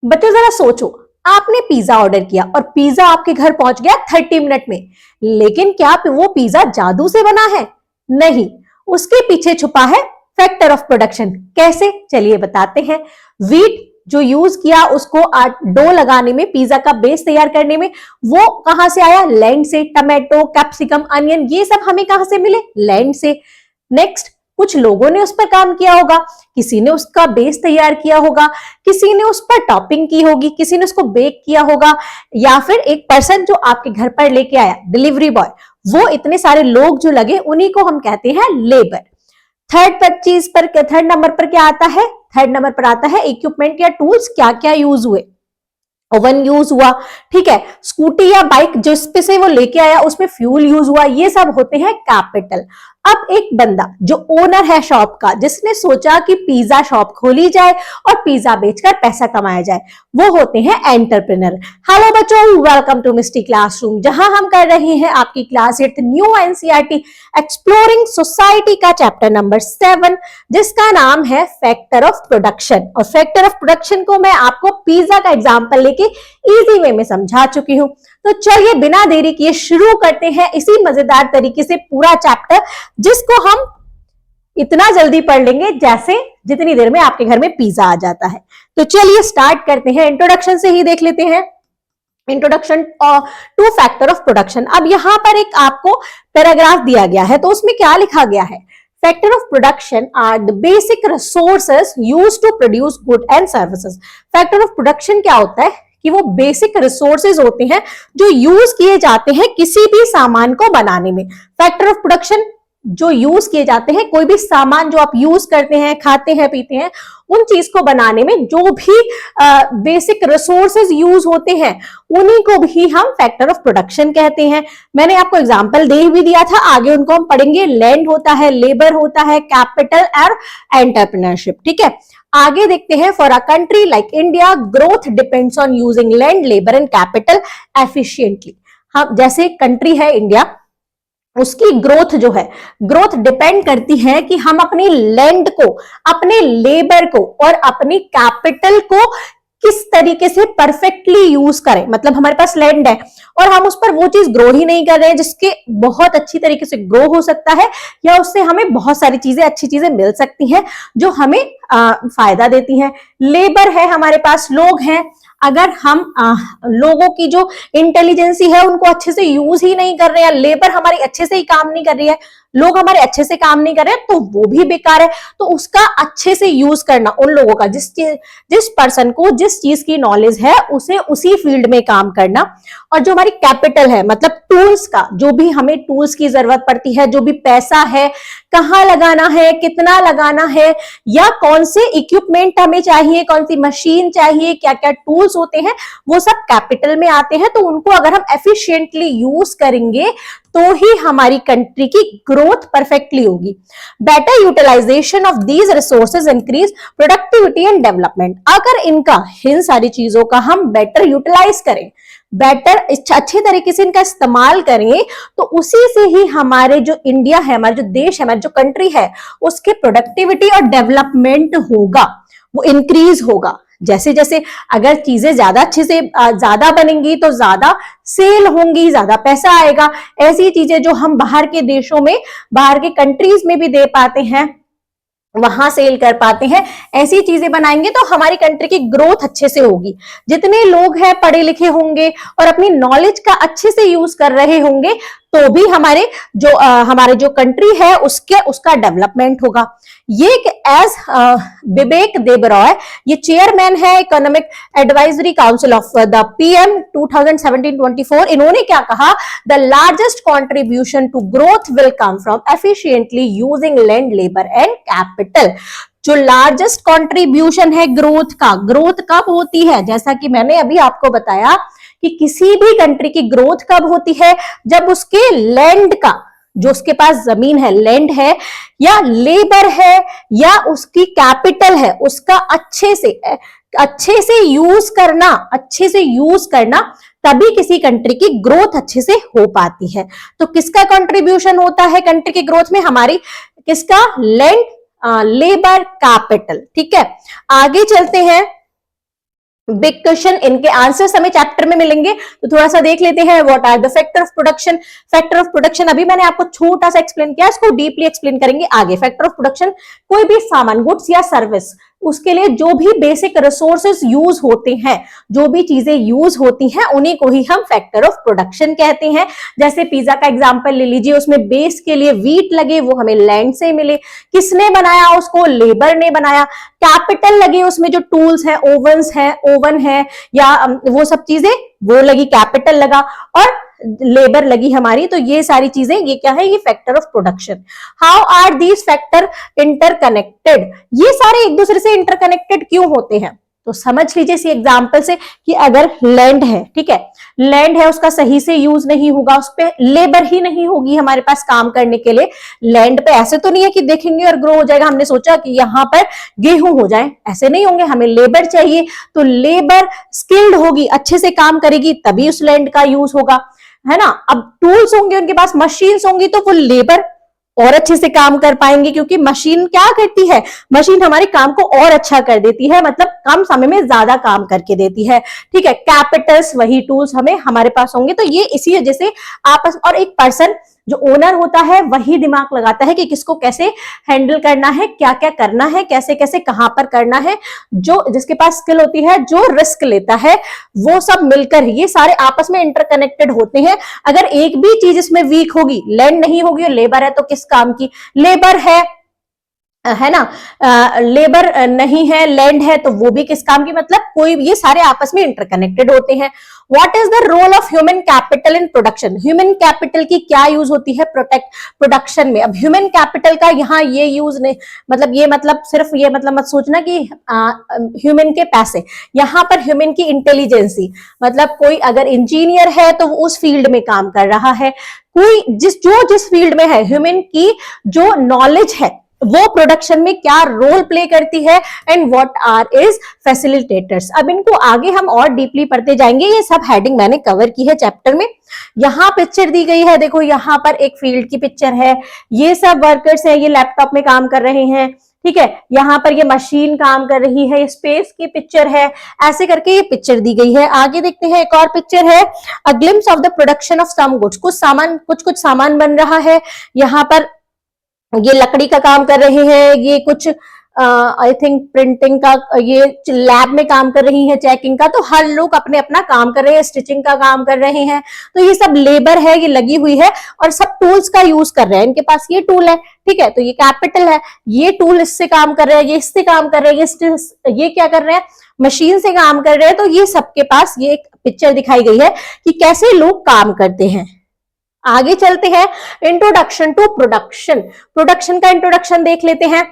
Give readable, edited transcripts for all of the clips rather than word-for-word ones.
बच्चों जरा सोचो, आपने पिज्जा ऑर्डर किया और पिज्जा आपके घर पहुंच गया 30 मिनट में, लेकिन क्या वो पिज्जा जादू से बना है? नहीं, उसके पीछे छुपा है फैक्टर ऑफ प्रोडक्शन। कैसे? चलिए बताते हैं। व्हीट जो यूज किया उसको डो लगाने में, पिज्जा का बेस तैयार करने में, वो कहां से आया? लैंड से। टमाटो, कैप्सिकम, अनियन, ये सब हमें कहां से मिले? लैंड से। नेक्स्ट, कुछ लोगों ने उस पर काम किया होगा, किसी ने उसका बेस तैयार किया होगा, किसी ने उस पर टॉपिंग की होगी, किसी ने उसको बेक किया होगा, या फिर एक पर्सन जो आपके घर पर लेके आया, डिलीवरी बॉय, वो इतने सारे लोग जो लगे उन्हीं को हम कहते हैं लेबर। थर्ड नंबर पर क्या आता है? थर्ड नंबर पर आता है इक्विपमेंट या टूल्स, क्या क्या यूज हुए। ओवन यूज हुआ, ठीक है, स्कूटी या बाइक जिस पे से वो लेके आया उसमें फ्यूल यूज हुआ, ये सब होते हैं कैपिटल। अब एक बंदा जो ओनर है शॉप का, जिसने सोचा कि पिज्जा शॉप खोली जाए और पिज्जा बेचकर पैसा कमाया जाए, वो होते हैं एंटरप्रेन्योर। हेलो बच्चों, वेलकम टू मिस्टी क्लासरूम, जहां हम कर रहे हैं आपकी class 8 new NCERT exploring society का चैप्टर नंबर 7, जिसका नाम है फैक्टर ऑफ प्रोडक्शन। और फैक्टर ऑफ प्रोडक्शन को मैं आपको पिज्जा का एग्जाम्पल लेके इजी वे में समझा चुकी हूं। तो चलिए बिना देरी किए शुरू करते हैं इसी मजेदार तरीके से पूरा चैप्टर, जिसको हम इतना जल्दी पढ़ लेंगे जैसे जितनी देर में आपके घर में पिज्जा आ जाता है। तो चलिए स्टार्ट करते हैं, इंट्रोडक्शन से ही देख लेते हैं। Introduction two factor of production. अब यहां पर एक आपको पैराग्राफ दिया गया है, तो उसमें क्या लिखा गया है? Factor of production are the basic resources used to produce good and services. Factor of production क्या होता है कि वो बेसिक रिसोर्सेज होते हैं जो यूज किए जाते हैं किसी भी सामान को बनाने में। फैक्टर ऑफ प्रोडक्शन जो यूज किए जाते हैं, कोई भी सामान जो आप यूज करते हैं, खाते हैं, पीते हैं, उन चीज को बनाने में जो भी बेसिक रिसोर्सेज यूज होते हैं, उन्हीं को भी हम फैक्टर ऑफ प्रोडक्शन कहते हैं। मैंने आपको एग्जांपल दे भी दिया था, आगे उनको हम पढ़ेंगे। लैंड होता है, लेबर होता है, कैपिटल और एंटरप्रेन्योरशिप। ठीक है, आगे देखते हैं। For a country like India, growth depends on using land, labour and capital efficiently. हम जैसे कंट्री है इंडिया, उसकी ग्रोथ जो है, ग्रोथ डिपेंड करती है कि हम अपनी लैंड को, अपने लेबर को और अपनी कैपिटल को किस तरीके से परफेक्टली यूज करें। मतलब हमारे पास लैंड है और हम उस पर वो चीज ग्रो ही नहीं कर रहे हैं जिसके बहुत अच्छी तरीके से ग्रो हो सकता है, या उससे हमें बहुत सारी चीजें, अच्छी चीजें मिल सकती हैं जो हमें फायदा देती हैं। लेबर है, हमारे पास लोग हैं, अगर हम लोगों की जो इंटेलिजेंसी है उनको अच्छे से यूज ही नहीं कर रहे हैं, लेबर हमारी अच्छे से ही काम नहीं कर रही है, लोग हमारे अच्छे से काम नहीं कर रहे हैं, तो वो भी बेकार है। तो उसका अच्छे से यूज करना, उन लोगों का, जिस पर्सन को जिस चीज की नॉलेज है उसे उसी फील्ड में काम करना। और जो हमारी कैपिटल है, मतलब टूल्स का, जो भी हमें टूल्स की जरूरत पड़ती है, जो भी पैसा है, कहाँ लगाना है, कितना लगाना है, या कौन से इक्विपमेंट हमें चाहिए, कौन सी मशीन चाहिए, क्या क्या टूल्स होते हैं, वो सब कैपिटल में आते हैं। तो उनको अगर हम एफिशिएंटली यूज करेंगे तो ही हमारी कंट्री की ग्रोथ परफेक्टली होगी। Better utilization of these resources increase productivity and development. अगर इन सारी चीजों का हम बेटर यूटिलाइज करें, बेटर अच्छे तरीके से इनका इस्तेमाल करें, तो उसी से ही हमारे जो इंडिया है, हमारा जो देश है, हमारी जो कंट्री है, उसके प्रोडक्टिविटी और डेवलपमेंट होगा, वो इंक्रीज होगा। जैसे जैसे अगर चीजें ज्यादा अच्छे से ज्यादा बनेंगी तो ज्यादा सेल होंगी, ज्यादा पैसा आएगा। ऐसी चीजें जो हम बाहर के देशों में, बाहर के कंट्रीज में भी दे पाते हैं, वहां सेल कर पाते हैं, ऐसी चीजें बनाएंगे तो हमारी कंट्री की ग्रोथ अच्छे से होगी। जितने लोग हैं पढ़े लिखे होंगे और अपनी नॉलेज का अच्छे से यूज कर रहे होंगे, तो भी हमारे जो कंट्री है उसका डेवलपमेंट होगा। ये एज विवेक देबरॉय, ये चेयरमैन है economic advisory council of the PM 2017-24, इन्होंने क्या कहा? The largest contribution to growth will come from efficiently using land, labour and capital. जो लार्जेस्ट कॉन्ट्रीब्यूशन है ग्रोथ का, ग्रोथ कब होती है? जैसा कि मैंने अभी आपको बताया कि किसी भी कंट्री की ग्रोथ कब होती है? जब उसके लैंड का, जो उसके पास जमीन है, लैंड है, या लेबर है, या उसकी कैपिटल है, उसका अच्छे से यूज करना, तभी किसी कंट्री की ग्रोथ अच्छे से हो पाती है। तो किसका कंट्रीब्यूशन होता है कंट्री की ग्रोथ में? हमारी किसका? Land, labour, capital. ठीक है, आगे चलते हैं। बिग क्वेश्चन, इनके आंसर्स हमें चैप्टर में मिलेंगे, तो थोड़ा सा देख लेते हैं। What are the factor of production. Factor of production अभी मैंने आपको छोटा सा एक्सप्लेन किया, इसको डीपली एक्सप्लेन करेंगे आगे। फैक्टर ऑफ प्रोडक्शन, कोई भी सामान, गुड्स या सर्विस, उसके लिए जो भी बेसिक रिसोर्सेज यूज होते हैं, जो भी चीजें यूज होती हैं, उन्हीं को ही हम फैक्टर ऑफ प्रोडक्शन कहते हैं। जैसे पिज्जा का एग्जांपल ले लीजिए, उसमें बेस के लिए व्हीट लगे, वो हमें लैंड से मिले। किसने बनाया उसको? लेबर ने बनाया। कैपिटल लगे उसमें, जो टूल्स हैं, ओवन है या वो सब चीजें, वो लगी, कैपिटल लगा, और लेबर लगी हमारी। तो ये सारी चीजें, ये क्या है? ये factor of production. How are these factor interconnected? ये सारे एक दूसरे से इंटरकनेक्टेड क्यों होते हैं? तो समझ लीजिए इसी एग्जांपल से कि अगर लैंड है, ठीक है, लैंड है, उसका सही से यूज नहीं होगा, उस पे लेबर ही नहीं होगी हमारे पास काम करने के लिए। लैंड पे ऐसे तो नहीं है कि देखेंगे और ग्रो हो जाएगा। हमने सोचा कि यहां पर गेहूं हो जाए, ऐसे नहीं होंगे, हमें लेबर चाहिए। तो लेबर स्किल्ड होगी, अच्छे से काम करेगी, तभी उस लैंड का यूज होगा, है ना। अब टूल्स होंगे, उनके पास मशीन्स होंगी, तो वो लेबर और अच्छे से काम कर पाएंगे, क्योंकि मशीन क्या करती है? मशीन हमारे काम को और अच्छा कर देती है, मतलब कम समय में ज्यादा काम करके देती है, ठीक है। कैपिटल्स, वही टूल्स हमें हमारे पापास होंगे। तो ये इसी वजह से आपस, और एक पर्सन जो ओनर होता है वही दिमाग लगाता है कि किसको कैसे हैंडल करना है, क्या क्या करना है, कैसे कैसे कहां पर करना है। जो जिसके पास स्किल होती है, जो रिस्क लेता है, वो सब मिलकर, ये सारे आपस में इंटरकनेक्टेड होते हैं। अगर एक भी चीज इसमें वीक होगी, लैंड नहीं होगी और लेबर है, तो किस काम की? लेबर है ना, लेबर नहीं है, लैंड है, तो वो भी किस काम की? मतलब कोई, ये सारे आपस में इंटरकनेक्टेड होते हैं। What is the role of human capital in production? Human capital की क्या यूज होती है प्रोडक्शन में? अब ह्यूमन कैपिटल का यहाँ ये यूज नहीं, मतलब ये, मतलब सिर्फ ये, मतलब मत सोचना कि ह्यूमन के पैसे, यहाँ पर ह्यूमन की इंटेलिजेंसी, मतलब कोई अगर इंजीनियर है तो वो उस फील्ड में काम कर रहा है, कोई जिस फील्ड में है, ह्यूमन की जो नॉलेज है वो प्रोडक्शन में क्या रोल प्ले करती है, and what are is facilitators. अब इनको आगे हम और डीपली पढ़ते जाएंगे, ये सब हेडिंग मैंने कवर की है चैप्टर में। यहाँ पिक्चर दी गई है, देखो यहाँ पर एक फील्ड की पिक्चर है, ये सब वर्कर्स है, ये लैपटॉप में काम कर रहे हैं, ठीक है। यहाँ पर ये मशीन काम कर रही है, ये स्पेस की पिक्चर है, ऐसे करके ये पिक्चर दी गई है। आगे देखते हैं, एक और पिक्चर है, a glimpse of the production of some goods. कुछ सामान बन रहा है, यहाँ पर ये लकड़ी का काम कर रहे हैं, ये कुछ आई थिंक प्रिंटिंग का, ये लैब में काम कर रही है, चेकिंग का। तो हर लोग अपने अपना काम कर रहे हैं, स्टिचिंग का काम कर रहे हैं। तो ये सब लेबर है, ये लगी हुई है, और सब टूल्स का यूज कर रहे हैं। इनके पास ये टूल है, ठीक है, तो ये कैपिटल है, ये टूल इससे काम कर रहे हैं, ये इससे काम कर रहे हैं, ये क्या कर रहे हैं? मशीन से काम कर रहे हैं। तो ये सबके पास ये एक पिक्चर दिखाई गई है कि कैसे लोग काम करते हैं। आगे चलते हैं, इंट्रोडक्शन टू प्रोडक्शन। प्रोडक्शन का इंट्रोडक्शन देख लेते हैं।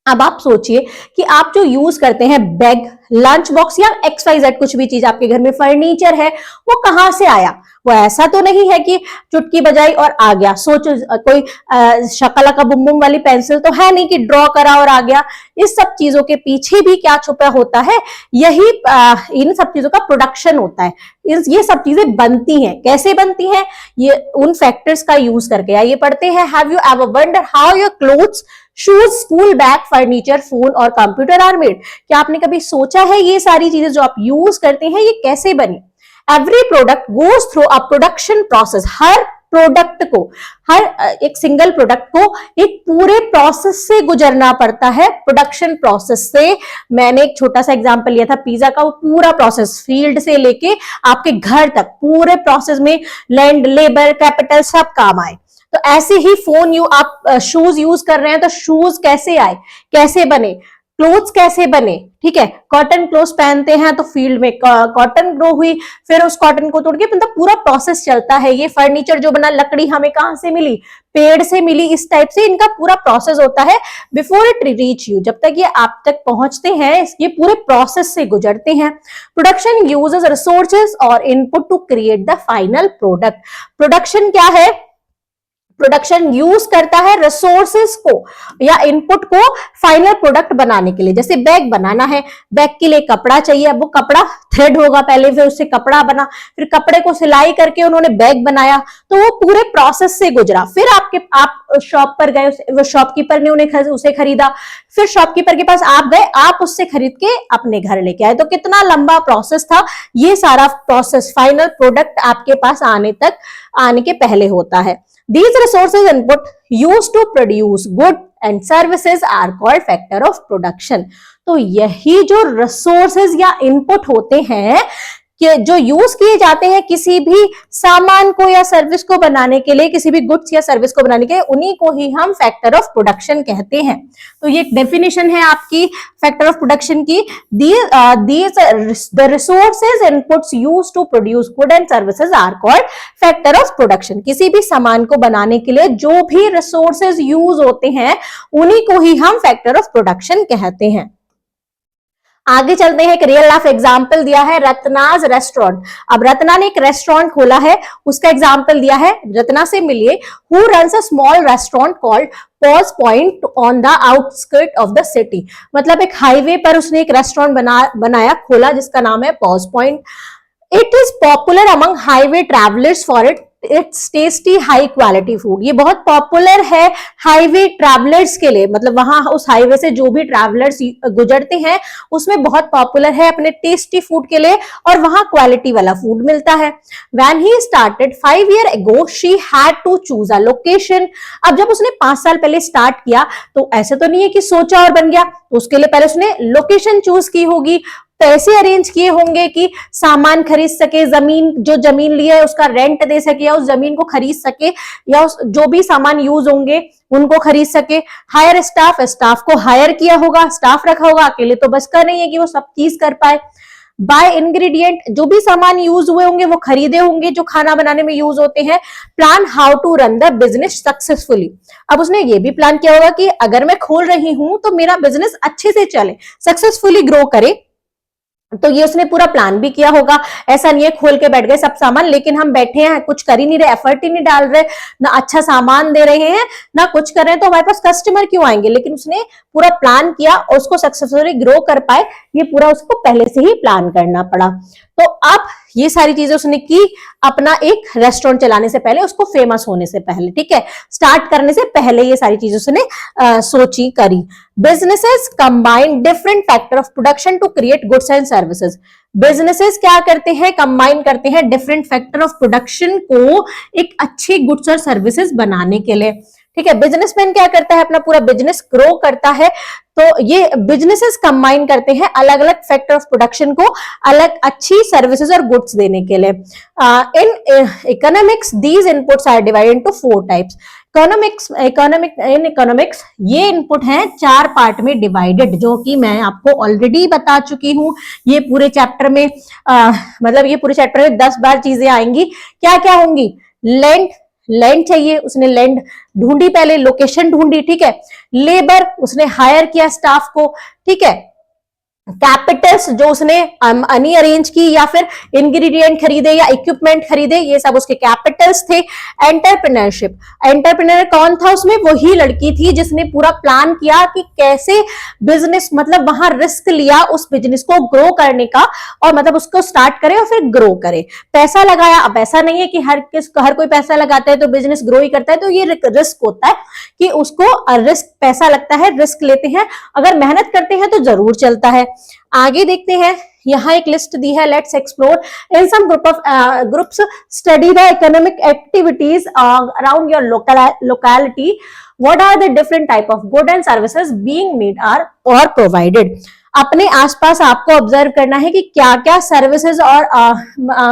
अब आप सोचिए कि आप जो यूज करते हैं, बैग, लंच बॉक्स या XYZ कुछ भी चीज आपके घर में, फर्नीचर है, वो कहां से आया? वो ऐसा तो नहीं है कि चुटकी बजाई और आ गया। सोचो, कोई शकला का बुम बुम वाली पेंसिल तो है नहीं कि ड्रॉ करा और आ गया। इस सब चीजों के पीछे भी क्या छुपा होता है? यही इन सब चीजों का प्रोडक्शन होता है। ये सब चीजें बनती हैं, कैसे बनती हैं? ये उन फैक्टर्स का यूज करके। आइए पढ़ते हैं। Have you ever wonder how your clothes, shoes, school bag, furniture, phone और कंप्यूटर आर मेड? क्या आपने कभी सोचा है ये सारी चीजें जो आप यूज करते हैं ये कैसे बनी? Every product goes through a production process. Her product को, हर एक सिंगल प्रोडक्ट को एक पूरे प्रोसेस से गुजरना पड़ता है, प्रोडक्शन प्रोसेस से। मैंने एक छोटा सा एग्जांपल लिया था पिज्जा का, वो पूरा प्रोसेस फील्ड से लेके आपके घर तक, पूरे प्रोसेस में लैंड, लेबर, कैपिटल सब काम आए। तो ऐसे ही फोन आप शूज यूज कर रहे हैं, तो शूज कैसे आए, कैसे बने? क्लोथ्स कैसे बने? ठीक है, कॉटन क्लोथ्स पहनते हैं तो फील्ड में कॉटन ग्रो हुई, फिर उस कॉटन को तोड़ के, मतलब पूरा प्रोसेस चलता है। ये फर्नीचर जो बना, लकड़ी हमें कहां से मिली? पेड़ से मिली। इस टाइप से इनका पूरा प्रोसेस होता है बिफोर इट रीच यू। जब तक ये आप तक पहुंचते हैं, ये पूरे प्रोसेस से गुजरते हैं। प्रोडक्शन यूजेस रिसोर्सेज और input to create the final product. Production क्या है? प्रोडक्शन यूज करता है रिसोर्सेस को या इनपुट को फाइनल प्रोडक्ट बनाने के लिए। जैसे बैग बनाना है, बैग के लिए कपड़ा चाहिए, अब वो कपड़ा थ्रेड होगा पहले, फिर उससे कपड़ा बना, फिर कपड़े को सिलाई करके उन्होंने बैग बनाया, तो वो पूरे प्रोसेस से गुजरा। फिर आप शॉप पर गए, वो शॉपकीपर ने उसे खरीदा, फिर शॉपकीपर के पास आप गए, आप उससे खरीद के अपने घर लेके आए। तो कितना लंबा प्रोसेस था। ये सारा प्रोसेस फाइनल प्रोडक्ट आपके पास आने के पहले होता है। These resources input used to produce good and services are called factor of production। तो यही जो resources या input होते हैं कि जो यूज किए जाते हैं किसी भी सामान को या सर्विस को बनाने के लिए, किसी भी गुड्स या सर्विस को बनाने के लिए, उन्हीं को ही हम फैक्टर ऑफ प्रोडक्शन कहते हैं। तो ये एक डेफिनेशन है आपकी फैक्टर ऑफ प्रोडक्शन की। The resources inputs used to produce good and services are called factor of production. किसी भी सामान को बनाने के लिए जो भी रिसोर्सेज यूज होते हैं उन्हीं को ही हम फैक्टर ऑफ प्रोडक्शन कहते हैं। आगे चलते हैं। एक रियल लाइफ एग्जांपल दिया है, रत्नाज रेस्टोरेंट। अब रत्ना ने एक रेस्टोरेंट खोला है, उसका एग्जांपल दिया है। रत्ना से मिलिए। Who runs a small restaurant called pause point on the outskirt of the city. मतलब एक हाईवे पर उसने एक रेस्टोरेंट बनाया, खोला, जिसका नाम है pause point. It is popular among highway travellers for its tasty high quality food. ये बहुत पॉपुलर है हाईवे ट्रैवलर्स के लिए, मतलब वहां उस हाईवे से जो भी ट्रैवलर्स गुजरते हैं उसमें बहुत पॉपुलर है अपने टेस्टी फूड के लिए, और वहां क्वालिटी वाला फूड मिलता है। When he started 5 years ago, she had to choose a location। अब जब उसने 5 साल पहले स्टार्ट किया तो ऐसे तो नहीं है कि सोचा और बन गया, तो उसके लिए पहले उसने लोकेशन चूज की होगी, पैसे अरेंज किए होंगे कि सामान खरीद सके, जो जमीन लिया है उसका रेंट दे सके, या उस जमीन को खरीद सके, या उस जो भी सामान यूज होंगे उनको खरीद सके। हायर स्टाफ को हायर किया होगा, स्टाफ रखा होगा, अकेले तो बस का नहीं है कि वो सब चीज कर पाए। बाय इंग्रेडिएंट, जो भी सामान यूज हुए होंगे वो खरीदे होंगे जो खाना बनाने में यूज होते हैं। Plan how to run the business successfully. अब उसने ये भी प्लान किया होगा कि अगर मैं खोल रही हूं तो मेरा बिजनेस अच्छे से चले, सक्सेसफुली ग्रो करे, तो ये उसने पूरा प्लान भी किया होगा। ऐसा नहीं है खोल के बैठ गए सब सामान, लेकिन हम बैठे हैं, कुछ कर ही नहीं रहे, एफर्ट ही नहीं डाल रहे, ना अच्छा सामान दे रहे हैं ना कुछ कर रहे हैं, तो हमारे पास कस्टमर क्यों आएंगे। लेकिन उसने पूरा प्लान किया और उसको सक्सेसफुली ग्रो कर पाए, ये पूरा उसको पहले से ही प्लान करना पड़ा। तो अब ये सारी चीजें उसने की अपना एक रेस्टोरेंट चलाने से पहले, उसको फेमस होने से पहले, ठीक है, स्टार्ट करने से पहले ये सारी चीजें उसने सोची, करी। Businesses combine different factor of production to create goods and services. Businesses क्या करते हैं, कंबाइन करते हैं डिफरेंट फैक्टर ऑफ प्रोडक्शन को एक अच्छे गुड्स और सर्विसेज बनाने के लिए, ठीक है। बिजनेसमैन क्या करता है, अपना पूरा बिजनेस ग्रो करता है, तो ये बिजनेसेस कंबाइन करते हैं अलग अलग फैक्टर ऑफ प्रोडक्शन को अलग अच्छी सर्विसेज और गुड्स देने के लिए। In economics these inputs are divided into 4 types. Economics ये इनपुट हैं 4 पार्ट में डिवाइडेड, जो कि मैं आपको ऑलरेडी बता चुकी हूं। ये पूरे चैप्टर में मतलब ये पूरे चैप्टर में 10 बार चीजें आएंगी। क्या क्या होंगी, लैंड चाहिए, उसने लैंड ढूंढी, पहले लोकेशन ढूंढी, ठीक है। लेबर, उसने हायर किया स्टाफ को, ठीक है। कैपिटल्स, जो उसने मनी अरेंज की या फिर इंग्रेडिएंट खरीदे या इक्विपमेंट खरीदे, ये सब उसके कैपिटल्स थे। एंटरप्रेन्योरशिप, एंटरप्रेन्योर कौन था उसमें, वही लड़की थी जिसने पूरा प्लान किया कि कैसे बिजनेस, मतलब वहां रिस्क लिया उस बिजनेस को ग्रो करने का, और मतलब उसको स्टार्ट करे और फिर ग्रो करे, पैसा लगाया। अब ऐसा नहीं है कि हर कोई पैसा लगाता है तो बिजनेस ग्रो ही करता है, तो ये रिस्क होता है कि उसको रिस्क, पैसा लगता है, रिस्क लेते हैं, अगर मेहनत करते हैं तो जरूर चलता है। आगे देखते हैं, यहाँ एक लिस्ट दी है, let's explore. In some groups study the economic activities around your locality. What are the different type of good and services being made are और प्रोवाइडेड। अपने आसपास आपको ऑब्जर्व करना है कि क्या क्या सर्विसेज और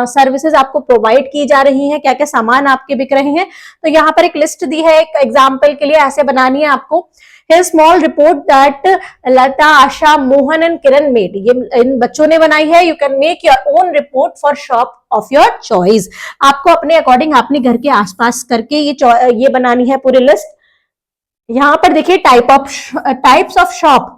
सर्विसेज आपको प्रोवाइड की जा रही हैं, क्या क्या सामान आपके बिक रहे हैं। तो यहाँ पर एक लिस्ट दी है, एक एग्जाम्पल के लिए ऐसे बनानी है आपको। A small report that Lata, Asha, Mohan and Kiran made. ये इन बच्चों ने बनाई है। You can make your own report for shop of your choice. आपको अपने अकॉर्डिंग अपने घर के आसपास करके ये बनानी है पूरी लिस्ट। यहाँ पर देखिए types of shop.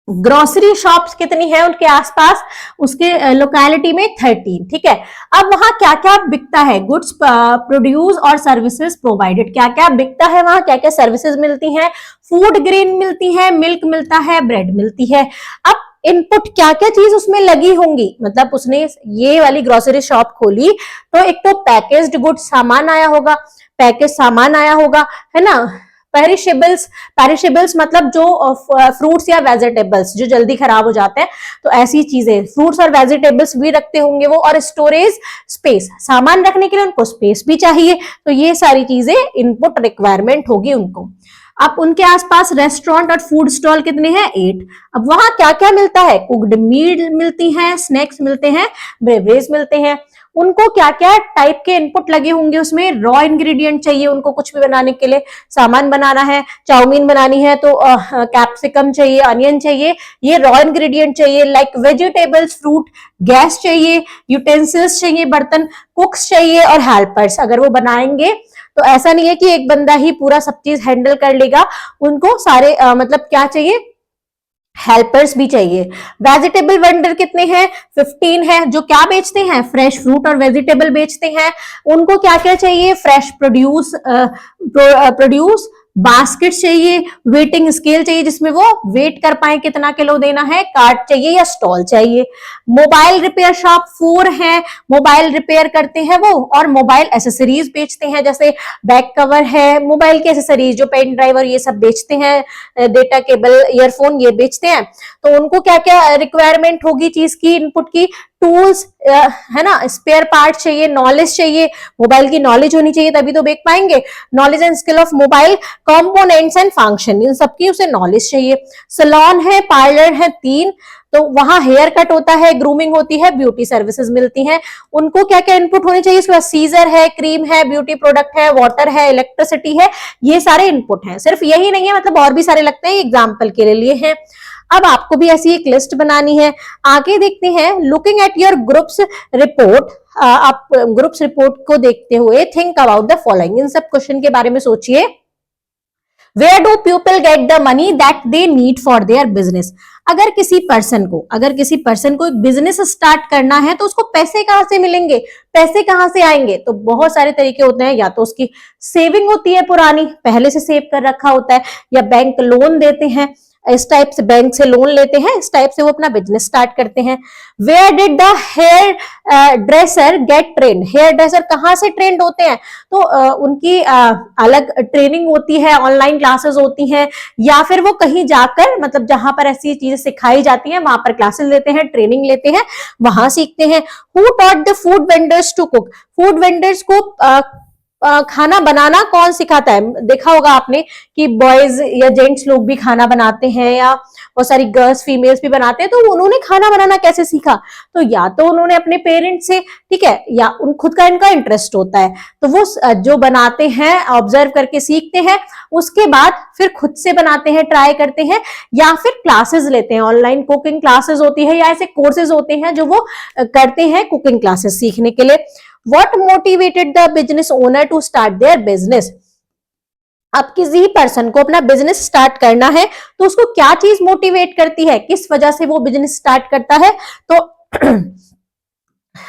Grocery shops कितनी है उनके आसपास, उसके लोकेलिटी में 13। ठीक है, अब वहां क्या क्या बिकता है, गुड्स प्रोड्यूस और सर्विसेज प्रोवाइडेड, क्या क्या बिकता है वहां, क्या क्या सर्विसेज मिलती हैं, फूड ग्रेन मिलती है, मिल्क मिलता है, ब्रेड मिलती है। अब इनपुट क्या क्या चीज उसमें लगी होंगी, मतलब उसने ये वाली ग्रोसरी शॉप खोली तो एक तो पैकेज्ड गुड्स सामान आया होगा, पैकेज सामान आया होगा, है ना। पेरिशेबल्स, पेरिशेबल्स मतलब जो फ्रूट्स या वेजिटेबल्स जो जल्दी खराब हो जाते हैं, तो ऐसी चीजें, फ्रूट्स और वेजिटेबल्स भी रखते होंगे वो। और स्टोरेज स्पेस, सामान रखने के लिए उनको स्पेस भी चाहिए, तो ये सारी चीजें इनपुट रिक्वायरमेंट होगी उनको। अब उनके आसपास रेस्टोरेंट और फूड स्टॉल कितने हैं, 8। अब वहां क्या क्या मिलता है, कुक्ड मील मिलती है, स्नैक्स मिलते हैं, बेवरेज मिलते हैं। उनको क्या क्या टाइप के इनपुट लगे होंगे उसमें, रॉ इंग्रेडिएंट चाहिए उनको कुछ भी बनाने के लिए, सामान बनाना है, चाउमीन बनानी है तो कैप्सिकम चाहिए, अनियन चाहिए, ये रॉ इंग्रेडिएंट चाहिए। लाइक वेजिटेबल्स, फ्रूट, गैस चाहिए, यूटेंसिल्स चाहिए, बर्तन, कुक्स चाहिए और हेल्पर्स। अगर वो बनाएंगे तो ऐसा नहीं है कि एक बंदा ही पूरा सब चीज हैंडल कर लेगा, उनको सारे मतलब क्या चाहिए, हेल्पर्स भी चाहिए। वेजिटेबल वेंडर कितने हैं, 15 है, जो क्या बेचते हैं, फ्रेश फ्रूट और वेजिटेबल बेचते हैं। उनको क्या क्या चाहिए, फ्रेश प्रोड्यूस, बास्केट चाहिए, वेटिंग स्केल चाहिए जिसमें वो वेट कर पाए कितना किलो देना है, कार्ट चाहिए या स्टॉल चाहिए। मोबाइल रिपेयर शॉप 4 है, मोबाइल रिपेयर करते हैं वो, और मोबाइल एसेसरीज बेचते हैं, जैसे बैक कवर है, मोबाइल की एसेसरीज जो पेन ड्राइव और ये सब बेचते हैं, डेटा केबल, ईयरफोन ये बेचते हैं। तो उनको क्या क्या रिक्वायरमेंट होगी चीज की, इनपुट की, टूल्स, है ना, स्पेयर पार्ट चाहिए, नॉलेज चाहिए, मोबाइल की नॉलेज होनी चाहिए तभी तो बेच पाएंगे, knowledge and skill of mobile components and function, इन सबकी उसे नॉलेज चाहिए। सैलून है, पार्लर है 3, तो वहां हेयर कट होता है, ग्रूमिंग होती है, ब्यूटी सर्विसेज मिलती हैं। उनको क्या क्या इनपुट होने चाहिए, इसके बाद सीजर है, क्रीम है, ब्यूटी प्रोडक्ट है, वाटर है, इलेक्ट्रिसिटी है, ये सारे इनपुट हैं। सिर्फ यही नहीं है, मतलब और भी सारे लगते हैं, एग्जाम्पल के लिए हैं। अब आपको भी ऐसी एक लिस्ट बनानी है। आगे देखते हैं, looking at your groups report, आप ग्रुप्स रिपोर्ट को देखते हुए थिंक अबाउट द फॉलोइंग, इन सब क्वेश्चन के बारे में सोचिए। Where do people get the money that they need for their business, अगर किसी पर्सन को एक बिजनेस स्टार्ट करना है तो उसको पैसे कहां से मिलेंगे, पैसे कहां से आएंगे, तो बहुत सारे तरीके होते हैं। या तो उसकी सेविंग होती है पुरानी, पहले से सेव कर रखा होता है, या बैंक लोन देते हैं, इस टाइप से बैंक से लोन लेते हैं, इस टाइप से वो अपना बिजनेस स्टार्ट करते हैं। Where did the hairdresser get trained, hairdresser कहाँ से ट्रेंड होते हैं, तो उनकी अलग ट्रेनिंग होती है, ऑनलाइन क्लासेस होती हैं, या फिर वो कहीं जाकर, मतलब जहां पर ऐसी चीजें सिखाई जाती हैं वहां पर क्लासेस लेते हैं, ट्रेनिंग लेते हैं, वहां सीखते हैं। Who taught the food vendors to cook, food vendors को खाना बनाना कौन सिखाता है, देखा होगा आपने कि बॉयज या जेंट्स लोग भी खाना बनाते हैं, या बहुत सारी गर्ल्स फीमेल्स भी बनाते हैं, तो उन्होंने खाना बनाना कैसे सीखा, तो या तो उन्होंने अपने पेरेंट्स से, ठीक है, या उन खुद का इनका इंटरेस्ट होता है, तो वो जो बनाते हैं ऑब्जर्व करके सीखते हैं, उसके बाद फिर खुद से बनाते हैं, ट्राई करते हैं, या फिर क्लासेस लेते हैं, ऑनलाइन कुकिंग क्लासेस होती है, या ऐसे कोर्सेज होते हैं जो वो करते हैं कुकिंग क्लासेस सीखने के लिए। What motivated the business owner to start their business? अब किसी पर्सन को अपना बिजनेस स्टार्ट करना है तो उसको क्या चीज मोटिवेट करती है, किस वजह से वो बिजनेस स्टार्ट करता है, तो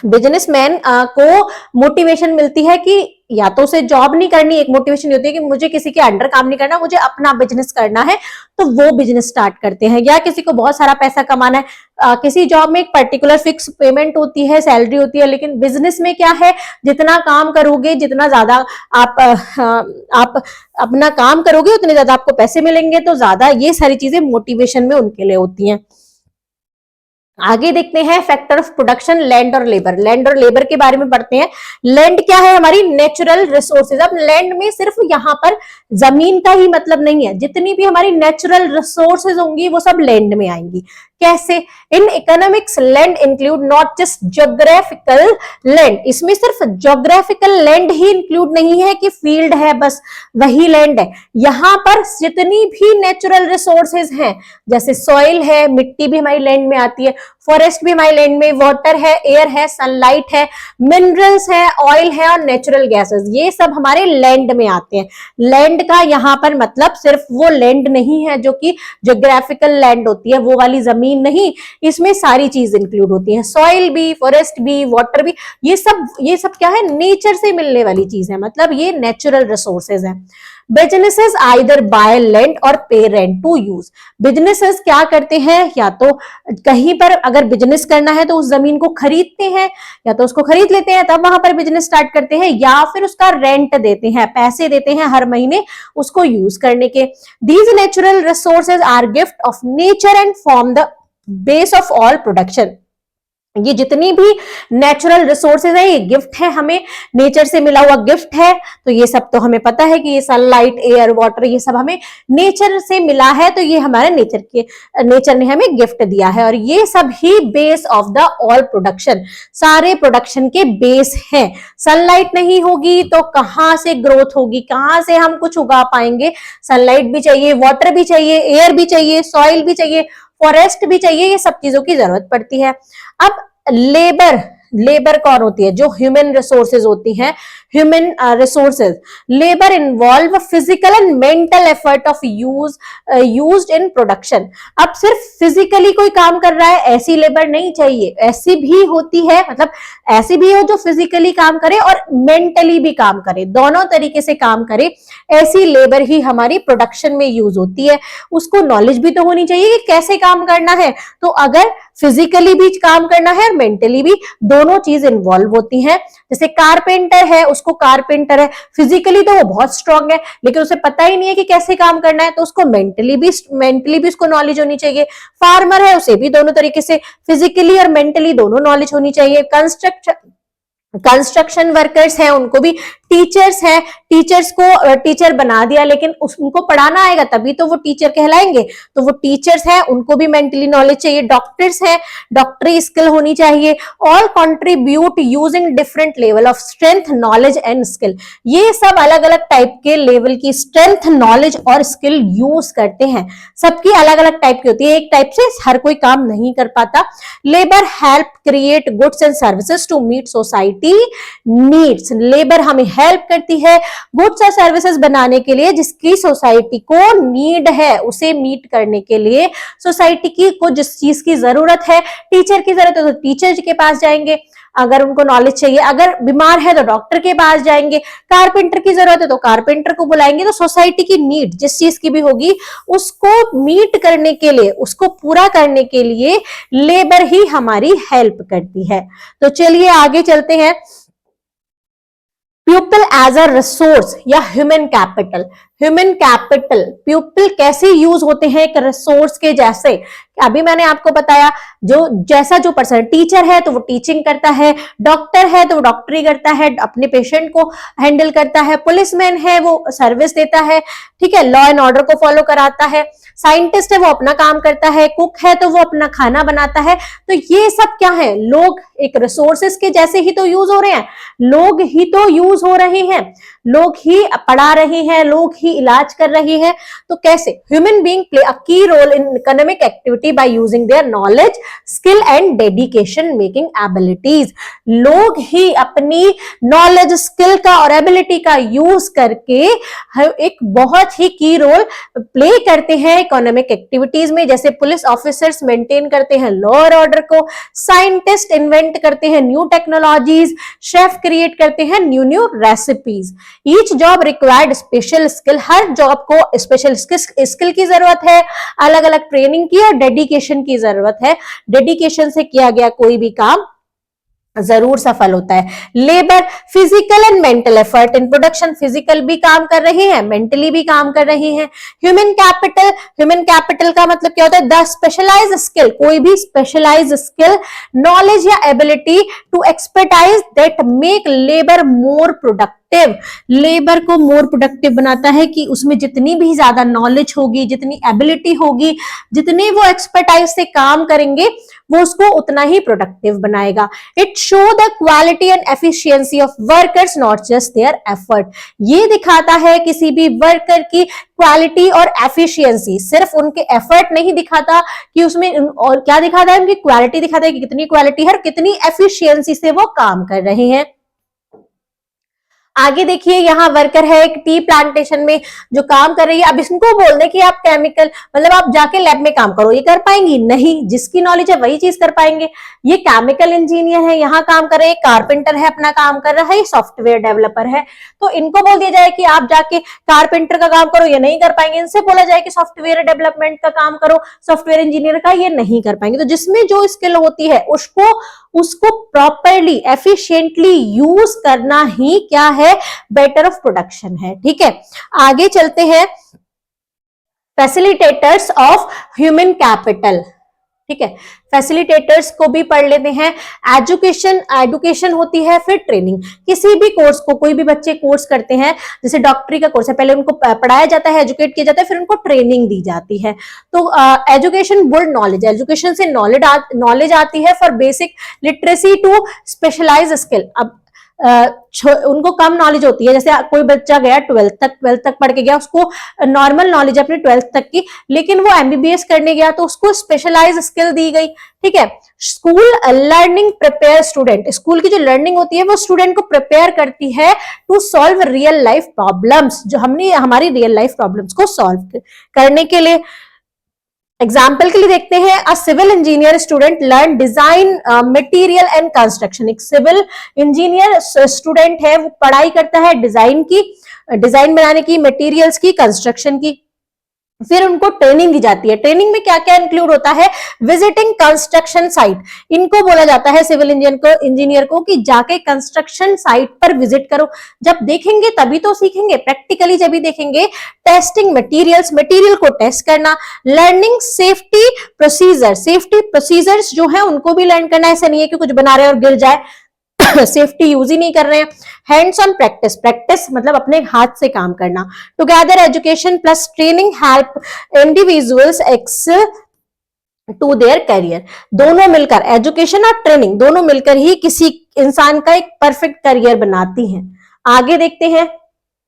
बिजनेसमैन को मोटिवेशन मिलती है कि या तो उसे जॉब नहीं करनी, एक मोटिवेशन होती है कि मुझे किसी के अंडर काम नहीं करना, मुझे अपना बिजनेस करना है, तो वो बिजनेस स्टार्ट करते हैं। या किसी को बहुत सारा पैसा कमाना है, किसी जॉब में एक पर्टिकुलर फिक्स पेमेंट होती है, सैलरी होती है, लेकिन बिजनेस में क्या है, जितना काम करोगे, जितना ज्यादा आप अपना काम करोगे उतने ज्यादा आपको पैसे मिलेंगे, तो ज्यादा ये सारी चीजें मोटिवेशन में उनके लिए होती हैं। आगे देखते हैं फैक्टर ऑफ प्रोडक्शन, लैंड और लेबर, लैंड और लेबर के बारे में पढ़ते हैं। लैंड क्या है, हमारी नेचुरल रिसोर्सेज। अब लैंड में सिर्फ यहाँ पर जमीन का ही मतलब नहीं है, जितनी भी हमारी नेचुरल रिसोर्सेज होंगी वो सब लैंड में आएंगी। कैसे? In economics land include not just geographical land, इसमें सिर्फ ज्योग्राफिकल लैंड ही इंक्लूड नहीं है कि फील्ड है बस वही लैंड है, यहां पर जितनी भी नेचुरल रिसोर्सेज हैं, जैसे सॉइल है, मिट्टी भी हमारी लैंड में आती है, फॉरेस्ट भी हमारी लैंड में, वाटर है, एयर है, सनलाइट है, मिनरल्स है, ऑयल है और नेचुरल गैसेस, ये सब हमारे लैंड में आते हैं। लैंड का यहाँ पर मतलब सिर्फ वो लैंड नहीं है जो कि ज्योग्राफिकल लैंड होती है, वो वाली जमीन नहीं, इसमें सारी चीज इंक्लूड होती है, सॉइल भी, फॉरेस्ट भी, वाटर भी, ये सब क्या है? नेचर से मिलने वाली चीज है, मतलब ये नेचुरल रिसोर्सेज है। बिजनेसेस आइदर बाय लैंड और पे रेंट टू यूज, बिजनेसेस क्या करते हैं? या तो कहीं पर अगर बिजनेस करना है तो उस जमीन को खरीदते हैं, या तो उसको खरीद लेते हैं तब वहां पर बिजनेस स्टार्ट करते हैं, या फिर उसका रेंट देते हैं, पैसे देते हैं हर महीने उसको यूज करने के। These natural resources are gift of nature and form the base of all production, ये जितनी भी नेचुरल रिसोर्सेज है ये गिफ्ट है, हमें नेचर से मिला हुआ गिफ्ट है, तो ये सब तो हमें पता है कि ये सनलाइट, एयर, वाटर, ये सब हमें नेचर से मिला है, तो ये हमारे नेचर ने हमें गिफ्ट दिया है, और ये सब ही base of the all production, सारे प्रोडक्शन के बेस है। सनलाइट नहीं होगी तो कहां से ग्रोथ होगी, कहां से हम कुछ उगा पाएंगे? सनलाइट भी चाहिए, वाटर भी चाहिए, एयर भी चाहिए, सॉइल भी चाहिए, फॉरेस्ट भी चाहिए, ये सब चीजों की जरूरत पड़ती है। अब लेबर कौन होती है? जो ह्यूमन रिसोर्सेज होती हैं, human resources. Labour involve physical and mental effort of used in production. अब सिर्फ फिजिकली कोई काम कर रहा है ऐसी लेबर नहीं चाहिए, ऐसी भी होती है, मतलब ऐसी भी हो जो फिजिकली काम करे और मेंटली भी काम करे, दोनों तरीके से काम करे, ऐसी लेबर ही हमारी प्रोडक्शन में यूज होती है। उसको नॉलेज भी तो होनी चाहिए कि कैसे काम करना है, तो अगर फिजिकली भी काम करना है और मेंटली भी, दोनों चीज इन्वॉल्व होती हैं। जैसे कारपेंटर है, उसको कारपेंटर है, फिजिकली तो वो बहुत स्ट्रांग है लेकिन उसे पता ही नहीं है कि कैसे काम करना है, तो उसको मेंटली भी उसको नॉलेज होनी चाहिए। फार्मर है, उसे भी दोनों तरीके से फिजिकली और मेंटली दोनों नॉलेज होनी चाहिए। कंस्ट्रक्शन वर्कर्स हैं, उनको भी, टीचर्स हैं, टीचर्स को टीचर बना दिया लेकिन उनको पढ़ाना आएगा तभी तो वो टीचर कहलाएंगे, तो वो टीचर्स हैं, उनको भी मेंटली नॉलेज चाहिए। डॉक्टर्स हैं, डॉक्टरी स्किल होनी चाहिए। All contribute using different level of strength, knowledge and skill, ये सब अलग अलग टाइप के लेवल की स्ट्रेंथ, नॉलेज और स्किल यूज करते हैं, सबकी अलग अलग टाइप की होती है, एक टाइप से हर कोई काम नहीं कर पाता। Labour help create goods and services to meet society needs, labour हमें हेल्प करती है गुड्स और सर्विसेज बनाने के लिए जिसकी सोसाइटी को नीड है, उसे मीट करने के लिए सोसाइटी की को जिस चीज की जरूरत है, टीचर की जरूरत है तो टीचर के पास जाएंगे अगर उनको नॉलेज चाहिए, अगर बीमार है तो डॉक्टर के पास जाएंगे, कारपेंटर की जरूरत है तो कारपेंटर को बुलाएंगे। तो सोसाइटी की नीड जिस चीज की भी होगी उसको मीट करने के लिए, उसको पूरा करने के लिए लेबर ही हमारी हेल्प करती है। तो चलिए आगे चलते हैं। पीपल एज अ रिसोर्स या human capital, human capital people कैसे यूज होते हैं एक रिसोर्स के जैसे, अभी मैंने आपको बताया जो पर्सन टीचर है तो वो टीचिंग करता है, डॉक्टर है तो वो डॉक्टरी करता है, अपने पेशेंट को हैंडल करता है, पुलिसमैन है वो सर्विस देता है, ठीक है, लॉ एंड ऑर्डर को फॉलो कराता है, साइंटिस्ट है वो अपना काम करता है, कुक है तो वो अपना खाना बनाता है। तो ये सब क्या है? लोग एक रिसोर्सेस के जैसे ही तो यूज हो रहे हैं, लोग ही तो यूज हो रहे हैं, लोग ही पढ़ा रहे हैं, लोग ही इलाज कर रहे हैं। तो कैसे? Human being play a key role in economic activity by using their knowledge, skill and dedication making abilities, लोग ही अपनी नॉलेज, स्किल का और एबिलिटी का यूज करके एक बहुत ही की रोल प्ले करते हैं इकोनॉमिक एक्टिविटीज में। जैसे पुलिस ऑफिसर्स मेंटेन करते हैं लॉ और ऑर्डर को, साइंटिस्ट इन्वेंट करते हैं न्यू टेक्नोलॉजीज, शेफ क्रिएट करते हैं new new recipes. Each job required special skill, हर जॉब को स्पेशल स्किल की जरूरत है, अलग अलग ट्रेनिंग की और डेडिकेशन की जरूरत है। डेडिकेशन से किया गया कोई भी काम जरूर सफल होता है। Labour, physical and mental effort in production, physical भी काम कर रहे हैं, मेंटली भी काम कर रहे हैं। ह्यूमन कैपिटल, ह्यूमन कैपिटल का मतलब क्या होता है? द स्पेशलाइज स्किल, कोई भी स्पेशलाइज स्किल, नॉलेज या ability to expertise that make labour more productive, labour को मोर प्रोडक्टिव बनाता है कि उसमें जितनी भी ज्यादा नॉलेज होगी, जितनी एबिलिटी होगी, जितनी वो एक्सपर्टाइज से काम करेंगे, वो उसको उतना ही प्रोडक्टिव बनाएगा। It show the quality and efficiency of workers not just their effort, ये दिखाता है किसी भी वर्कर की क्वालिटी और एफिशिएंसी, सिर्फ उनके एफर्ट नहीं दिखाता कि उसमें, और क्या दिखाता है? उनकी क्वालिटी दिखाता है कि कितनी क्वालिटी है और कितनी एफिशिएंसी से वो काम कर रहे हैं। आगे देखिए, यहाँ वर्कर है एक टी प्लांटेशन में जो काम कर रही है। अब इसको बोल दे कि आप केमिकल, मतलब आप जाके लैब में काम करो, ये कर पाएंगी? नहीं, जिसकी नॉलेज है वही चीज कर पाएंगे। ये केमिकल इंजीनियर है, यहाँ काम कर रहे हैं, कारपेंटर है, अपना काम कर रहा है, सॉफ्टवेयर डेवलपर है, तो इनको बोल दिया जाए कि आप जाके कारपेंटर का काम करो, ये नहीं कर पाएंगे। इनसे बोला जाए कि सॉफ्टवेयर डेवलपमेंट का काम करो, सॉफ्टवेयर इंजीनियर का, ये नहीं कर पाएंगे। तो जिसमें जो स्किल होती है उसको प्रॉपरली एफिशिएंटली यूज करना ही क्या है? बेटर ऑफ प्रोडक्शन है। ठीक है, आगे चलते हैं। फैसिलिटेटर्स ऑफ ह्यूमन कैपिटल, ठीक है, फैसिलिटेटर्स को भी पढ़ लेते हैं। एजुकेशन होती है, फिर ट्रेनिंग। किसी भी कोर्स को, कोई भी बच्चे कोर्स करते हैं, जैसे डॉक्टरी का कोर्स है, पहले उनको पढ़ाया जाता है, एजुकेट किया जाता है, फिर उनको ट्रेनिंग दी जाती है। तो एजुकेशन बिल्ड नॉलेज, एजुकेशन से नॉलेज आती है for basic literacy to specialise skill. अब उनको कम नॉलेज होती है, जैसे कोई बच्चा गया 12th तक पढ़ के गया, उसको नॉर्मल नॉलेज अपने 12th तक की, लेकिन वो एमबीबीएस करने गया तो उसको स्पेशलाइज स्किल दी गई। ठीक है, school learning prepare student, school की जो लर्निंग होती है वो स्टूडेंट को प्रिपेयर करती है to solve real life problems, जो हमारी रियल लाइफ प्रॉब्लम्स को सॉल्व करने के लिए। एग्जाम्पल के लिए देखते हैं, a civil engineer student learn design material and construction. एक सिविल इंजीनियर स्टूडेंट है, वो पढ़ाई करता है डिजाइन बनाने की, मटेरियल्स की, कंस्ट्रक्शन की। फिर उनको ट्रेनिंग दी जाती है। ट्रेनिंग में क्या क्या इंक्लूड होता है? विजिटिंग कंस्ट्रक्शन साइट, इनको बोला जाता है सिविल इंजीनियर को कि जाके कंस्ट्रक्शन साइट पर विजिट करो। जब देखेंगे तभी तो सीखेंगे, प्रैक्टिकली जब भी देखेंगे। टेस्टिंग मटेरियल को टेस्ट करना। लर्निंग सेफ्टी प्रोसीजर्स जो है उनको भी लर्न करना, ऐसा नहीं है कि कुछ बना रहे और गिर जाए, सेफ्टी यूज ही नहीं कर रहे हैं। हैंड्स ऑन प्रैक्टिस मतलब अपने हाथ से काम करना। Together education plus training help individuals excel to their career. दोनों मिलकर, एजुकेशन और ट्रेनिंग दोनों मिलकर ही किसी इंसान का एक परफेक्ट करियर बनाती हैं। आगे देखते हैं,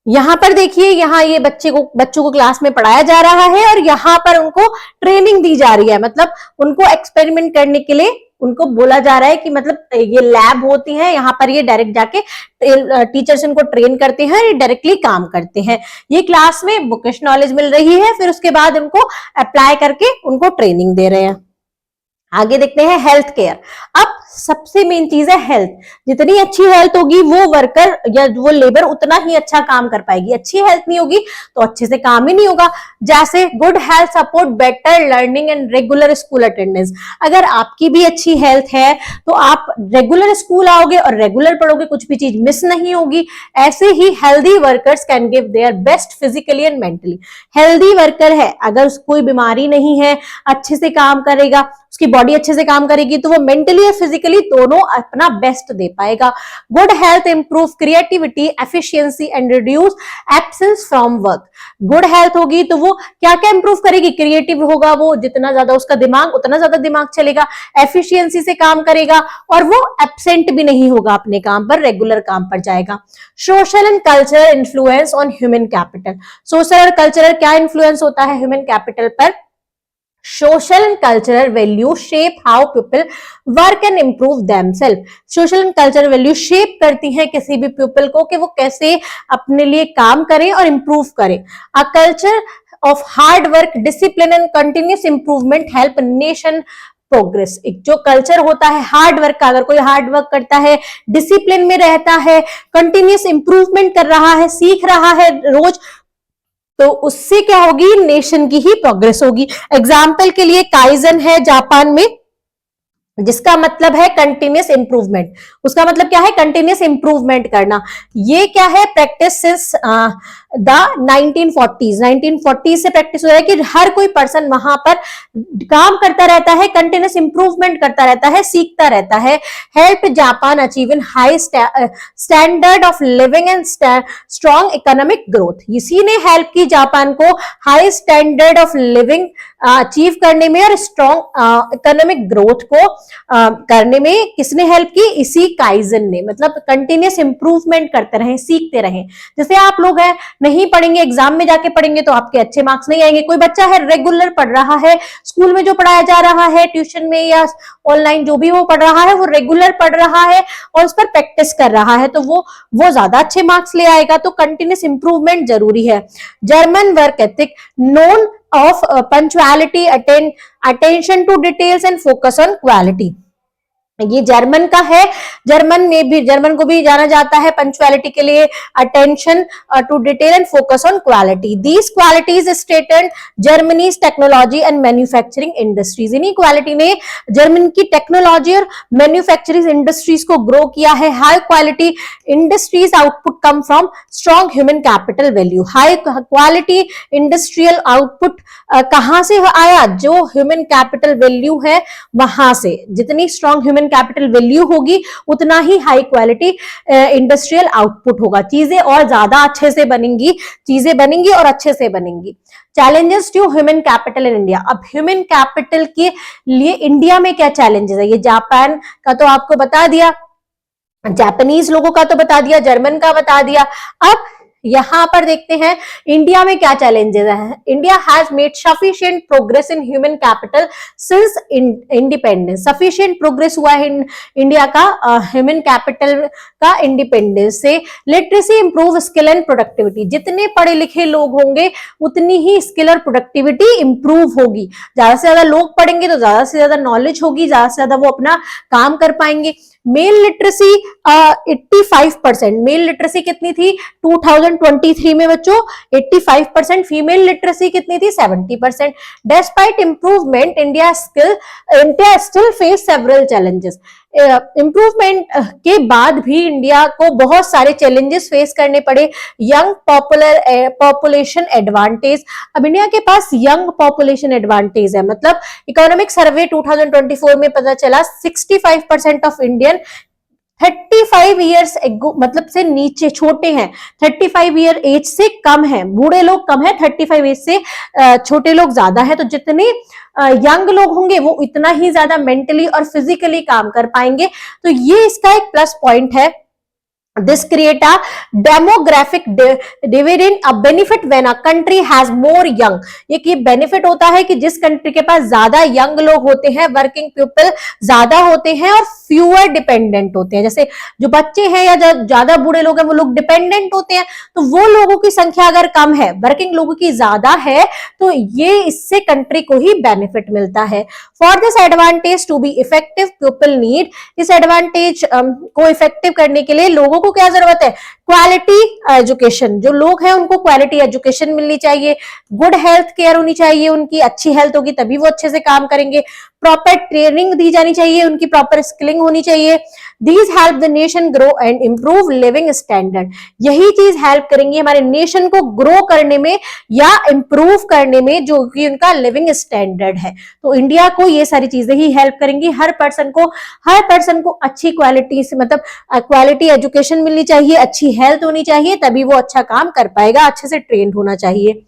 यहां पर देखिए, यहाँ ये बच्चों को क्लास में पढ़ाया जा रहा है और यहाँ पर उनको ट्रेनिंग दी जा रही है, मतलब उनको एक्सपेरिमेंट करने के लिए उनको बोला जा रहा है कि मतलब ये लैब होती है, यहाँ पर ये डायरेक्ट जाके टीचर्स इनको ट्रेन करते हैं, ये डायरेक्टली काम करते हैं। ये क्लास में बुकिश नॉलेज मिल रही है, फिर उसके बाद उनको अप्लाई करके उनको ट्रेनिंग दे रहे हैं। आगे देखते हैं हेल्थ केयर। अब सबसे मेन चीज है हेल्थ। जितनी अच्छी हेल्थ होगी वो वर्कर या वो लेबर उतना ही अच्छा काम कर पाएगी। अच्छी हेल्थ नहीं होगी तो अच्छे से काम ही नहीं होगा। जैसे good health support better learning and regular school attendance. अगर आपकी भी अच्छी हेल्थ है तो आप रेगुलर स्कूल आओगे और रेगुलर पढ़ोगे, कुछ भी चीज मिस नहीं होगी। ऐसे ही healthy workers can give their best physically and mentally. Healthy worker है, अगर कोई बीमारी नहीं है, अच्छे से काम करेगा, उसकी बॉडी अच्छे से काम करेगी, तो वो मेंटली और फिजिकली दोनों अपना बेस्ट दे पाएगा। Good health improve creativity, efficiency and reduce absence from work. Good health होगी तो वो क्या क्या इंप्रूव करेगी? क्रिएटिव होगा, वो जितना ज्यादा उसका दिमाग उतना ज्यादा दिमाग चलेगा, एफिशिएंसी से काम करेगा और वो एब्सेंट भी नहीं होगा, अपने काम पर रेगुलर काम पर जाएगा। Social and cultural influence on human capital. Social और कल्चरल क्या इन्फ्लुएंस होता है ह्यूमन कैपिटल पर? Social and cultural values shape how people work and improve themselves. Social and cultural values shape करती हैं किसी भी pupil को कि वो कैसे अपने लिए काम करें और improve करें। A culture of hard work, discipline and continuous improvement help nation progress. एक जो कल्चर होता है हार्ड वर्क का, अगर कोई हार्ड वर्क करता है, डिसिप्लिन में रहता है, कंटिन्यूस इंप्रूवमेंट कर रहा है, सीख रहा है रोज, तो उससे क्या होगी? नेशन की ही प्रोग्रेस होगी। एग्जाम्पल के लिए काइजन है जापान में, जिसका मतलब है कंटिन्यूस इंप्रूवमेंट। उसका मतलब क्या है? कंटिन्यूस इंप्रूवमेंट करना। ये क्या है? प्रैक्टिस सिंस द 1940 से प्रैक्टिस हो रहा है कि हर कोई पर्सन वहां पर काम करता रहता है, कंटिन्यूस इंप्रूवमेंट करता रहता है, सीखता रहता है। Help Japan achieve in high standard of living and strong economic growth. इसी ने हेल्प की जापान को high standard of living achieve करने में और स्ट्रॉन्ग इकोनॉमिक ग्रोथ को करने में। किसने हेल्प की? इसी काइजन ने। मतलब कंटिन्यूस इंप्रूवमेंट करते रहे, सीखते रहे। जैसे आप लोग हैं, नहीं पढ़ेंगे, एग्जाम में जाके पढ़ेंगे तो आपके अच्छे मार्क्स नहीं आएंगे। कोई बच्चा है रेगुलर पढ़ रहा है, स्कूल में जो पढ़ाया जा रहा है, ट्यूशन में या ऑनलाइन जो भी वो पढ़ रहा है, वो रेगुलर पढ़ रहा है और उस पर प्रैक्टिस कर रहा है, तो वो ज्यादा अच्छे मार्क्स ले आएगा। तो कंटिन्यूस इंप्रूवमेंट जरूरी है। German work ethic known of punctuality, attention to details and focus on quality। ये जर्मन का है। जर्मन को भी जाना जाता है पंक्चुअलिटी के लिए, attention to detail and focus on quality. These qualities stated Germany's technology and manufacturing industries. इन्हीं क्वालिटी ने जर्मन की टेक्नोलॉजी और मैन्युफैक्चरिंग इंडस्ट्रीज को ग्रो किया है। High quality industries output come from strong human capital value. High quality industrial output कहां से आया? जो ह्यूमन कैपिटल वैल्यू है वहां से। जितनी स्ट्रॉन्ग ह्यूमन कैपिटल वैल्यू होगी उतना ही हाई क्वालिटी इंडस्ट्रियल आउटपुट होगा। चीजें और ज्यादा अच्छे से बनेंगी, चीजें बनेंगी और अच्छे से बनेंगी। Challenges to human capital in India. अब ह्यूमन कैपिटल के लिए इंडिया में क्या चैलेंजेस है? ये जापान का तो आपको बता दिया, जापानीज लोगों का तो बता दिया, जर्मन का बता दिया। अब यहां पर देखते हैं इंडिया में क्या चैलेंजेस हैं। India has made sufficient progress in human capital since independence. Sufficient progress हुआ है इंडिया का ह्यूमन कैपिटल का इंडिपेंडेंस से। Literacy improve skill and productivity. जितने पढ़े लिखे लोग होंगे उतनी ही स्किल और प्रोडक्टिविटी इंप्रूव होगी। ज्यादा से ज्यादा लोग पढ़ेंगे तो ज्यादा से ज्यादा नॉलेज होगी, ज्यादा से ज्यादा वो अपना काम कर पाएंगे। Mail literacy 85%। मेल लिटरेसी कितनी थी 2023 में बच्चों? 85%। फीमेल लिटरेसी कितनी थी? 70%। Despite improvement India still face several challenges. Improvement के बाद भी इंडिया को बहुत सारे चैलेंजेस फेस करने पड़े। Young population advantage. अब इंडिया के पास यंग पॉपुलेशन एडवांटेज है। मतलब इकोनॉमिक सर्वे 2024 में पता चला 65% ऑफ इंडियन 35 ईयर्स मतलब से नीचे छोटे हैं, 35 ईयर एज से कम है। बूढ़े लोग कम है, 35 एज से छोटे लोग ज्यादा है। तो जितने यंग लोग होंगे वो इतना ही ज्यादा मेंटली और फिजिकली काम कर पाएंगे। तो ये इसका एक प्लस पॉइंट है। This create a demographic dividend, a benefit when a country has more young। ये बेनिफिट होता है कि जिस कंट्री के पास ज्यादा यंग लोग होते हैं, वर्किंग पीपल ज्यादा होते हैं और फ्यूअर डिपेंडेंट होते हैं। जैसे जो बच्चे हैं या ज्यादा बूढ़े लोग हैं वो लोग डिपेंडेंट होते हैं, तो वो लोगों की संख्या अगर कम है, वर्किंग लोगों की ज्यादा है, तो ये इससे कंट्री को ही बेनिफिट मिलता है। For this advantage to be effective people need. इस एडवांटेज को इफेक्टिव करने के लिए लोगों को क्या जरूरत है? Quality education. जो लोग हैं उनको क्वालिटी एजुकेशन मिलनी चाहिए, गुड हेल्थ केयर होनी चाहिए, उनकी अच्छी हेल्थ होगी तभी वो अच्छे से काम करेंगे। प्रॉपर ट्रेनिंग दी जानी चाहिए, उनकी प्रॉपर स्किलिंग होनी चाहिए। These help the nation grow and improve living standard. यही चीज हेल्प करेंगी हमारे नेशन को ग्रो करने में या इंप्रूव करने में, जो कि उनका लिविंग स्टैंडर्ड है। तो इंडिया को ये सारी चीजें ही हेल्प करेंगी। हर पर्सन को अच्छी क्वालिटी से, मतलब क्वालिटी एजुकेशन मिलनी चाहिए, अच्छी हेल्थ होनी चाहिए, तभी वो अच्छा काम कर पाएगा, अच्छे से ट्रेंड होना चाहिए।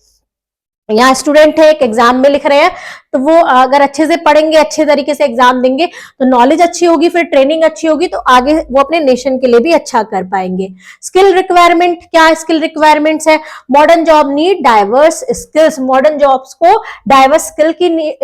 यहाँ स्टूडेंट है, एक एग्जाम में लिख रहे हैं, तो वो अगर अच्छे से पढ़ेंगे, अच्छे तरीके से एग्जाम देंगे तो नॉलेज अच्छी होगी, फिर ट्रेनिंग अच्छी होगी, तो आगे वो अपने नेशन के लिए भी अच्छा कर पाएंगे। स्किल रिक्वायरमेंट, क्या स्किल रिक्वायरमेंट्स है? Modern job need diverse skills. Modern jobs को डाइवर्स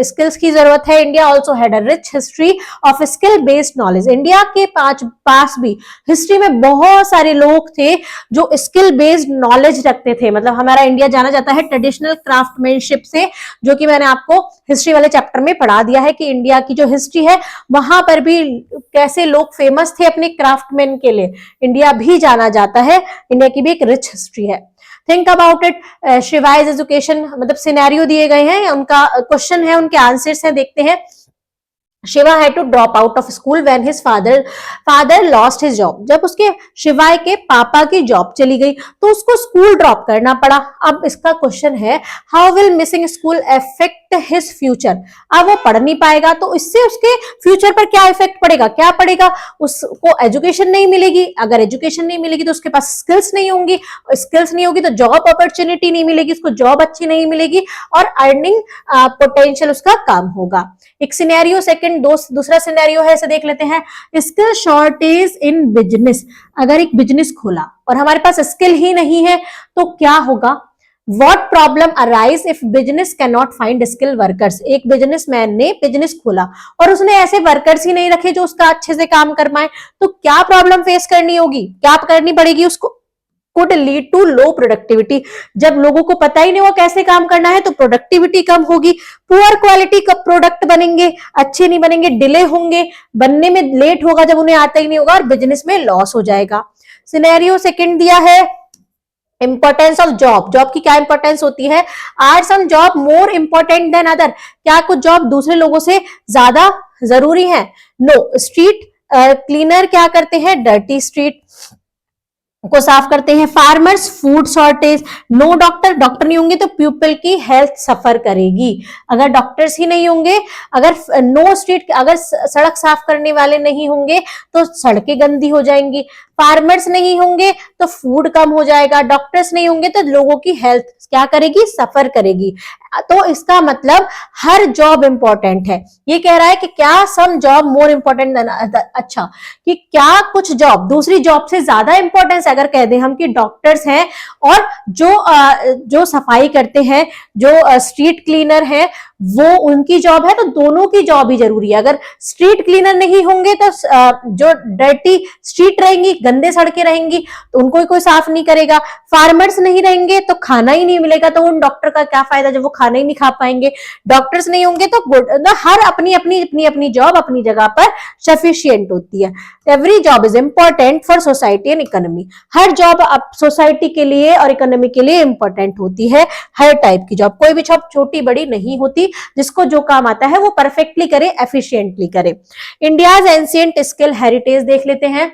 स्किल्स की जरूरत है। India also had a rich history of skill based knowledge. India के पास भी हिस्ट्री में बहुत सारे लोग थे जो स्किल बेस्ड नॉलेज रखते थे। मतलब हमारा इंडिया जाना जाता है ट्रेडिशनल क्राफ्टमैनशिप से, जो कि मैंने आपको हिस्ट्री वाले चैप्टर में पढ़ा दिया है कि इंडिया की जो हिस्ट्री है वहां पर भी कैसे लोग फेमस थे अपने क्राफ्टमैन के लिए। इंडिया भी जाना जाता है, इंडिया की भी एक रिच हिस्ट्री है। Think about it. शिवाइज एजुकेशन, मतलब सिनेरियो दिए गए हैं, उनका क्वेश्चन है, उनके आंसर्स हैं, देखते हैं। Shiva had to drop out of school when his father lost his job. जब उसके शिवाय के पापा की जॉब चली गई तो उसको स्कूल ड्रॉप करना पड़ा। अब इसका क्वेश्चन है, how will missing school affect his future. अब वो पढ़ नहीं पाएगा तो इससे उसके फ्यूचर पर क्या इफेक्ट पड़ेगा, क्या पड़ेगा, उसको एजुकेशन नहीं मिलेगी। अगर एजुकेशन नहीं मिलेगी तो उसके पास स्किल्स नहीं होंगी, स्किल्स नहीं होगी तो जॉब अपॉर्चुनिटी नहीं मिलेगी, उसको जॉब अच्छी नहीं मिलेगी और अर्निंग पोटेंशियल उसका कम होगा। एक सिनेरियो सेकंड दूसरा सिनेरियो है, इसे देख लेते हैं। Skill shortage in business. अगर एक बिजनेस खोला और हमारे पास स्किल ही नहीं है तो क्या होगा। What problem arise if business cannot find skilled workers? एक बिजनेसमैन ने बिजनेस खोला और उसने ऐसे वर्कर्स ही नहीं रखे जो उसका अच्छे से काम कर पाए, तो क्या प्रॉब्लम फेस करनी होगी, क्या करनी पड़ेगी उसको। could lead to low productivity। जब लोगों को पता ही नहीं वो कैसे काम करना है तो प्रोडक्टिविटी कम होगी, पुअर क्वालिटी का प्रोडक्ट बनेंगे, अच्छे नहीं बनेंगे, डिले होंगे, बनने में लेट होगा जब उन्हें आता ही नहीं होगा और बिजनेस में लॉस हो जाएगा। सिनेरियो सेकंड दिया है, इंपॉर्टेंस ऑफ जॉब। जॉब की क्या इंपॉर्टेंस होती है। Are some job more important than other. क्या कुछ जॉब दूसरे लोगों से ज्यादा जरूरी है। नो। स्ट्रीट क्लीनर क्या करते हैं, डर्टी स्ट्रीट को साफ करते हैं। Farmers food shortage. No doctor, doctor नहीं होंगे तो पीपल की हेल्थ सफर करेगी। अगर डॉक्टर्स ही नहीं होंगे, अगर नो स्ट्रीट, अगर सड़क साफ करने वाले नहीं होंगे तो सड़कें गंदी हो जाएंगी। फार्मर्स नहीं होंगे तो फूड कम हो जाएगा। डॉक्टर्स नहीं होंगे तो लोगों की हेल्थ क्या करेगी, सफर करेगी। तो इसका मतलब हर जॉब इंपॉर्टेंट है। ये कह रहा है कि क्या some job more important than other. अच्छा, कि क्या कुछ जॉब दूसरी जॉब से ज्यादा इंपॉर्टेंस, अगर कह दें हम कि डॉक्टर्स हैं और जो सफाई करते हैं, जो स्ट्रीट क्लीनर है, वो उनकी जॉब है तो दोनों की जॉब ही जरूरी है। अगर स्ट्रीट क्लीनर नहीं होंगे तो जो डर्टी स्ट्रीट रहेंगी, गंदे सड़कें रहेंगी तो उनको कोई साफ नहीं करेगा। फार्मर्स नहीं रहेंगे तो खाना ही नहीं मिलेगा, तो उन डॉक्टर का क्या फायदा जब वो खाना ही नहीं खा पाएंगे। डॉक्टर्स नहीं होंगे तो हर अपनी जॉब अपनी जगह पर सफिशियंट होती है। Every job is important for society and economy. Her job society के लिए और इकोनॉमी के लिए इंपॉर्टेंट होती है। हर टाइप की जॉब, कोई भी जॉब छोटी बड़ी नहीं होती, जिसको जो काम आता है वो परफेक्टली करे, एफिशिएंटली करे। इंडियाज एंशिएंट स्किल हेरिटेज देख लेते हैं।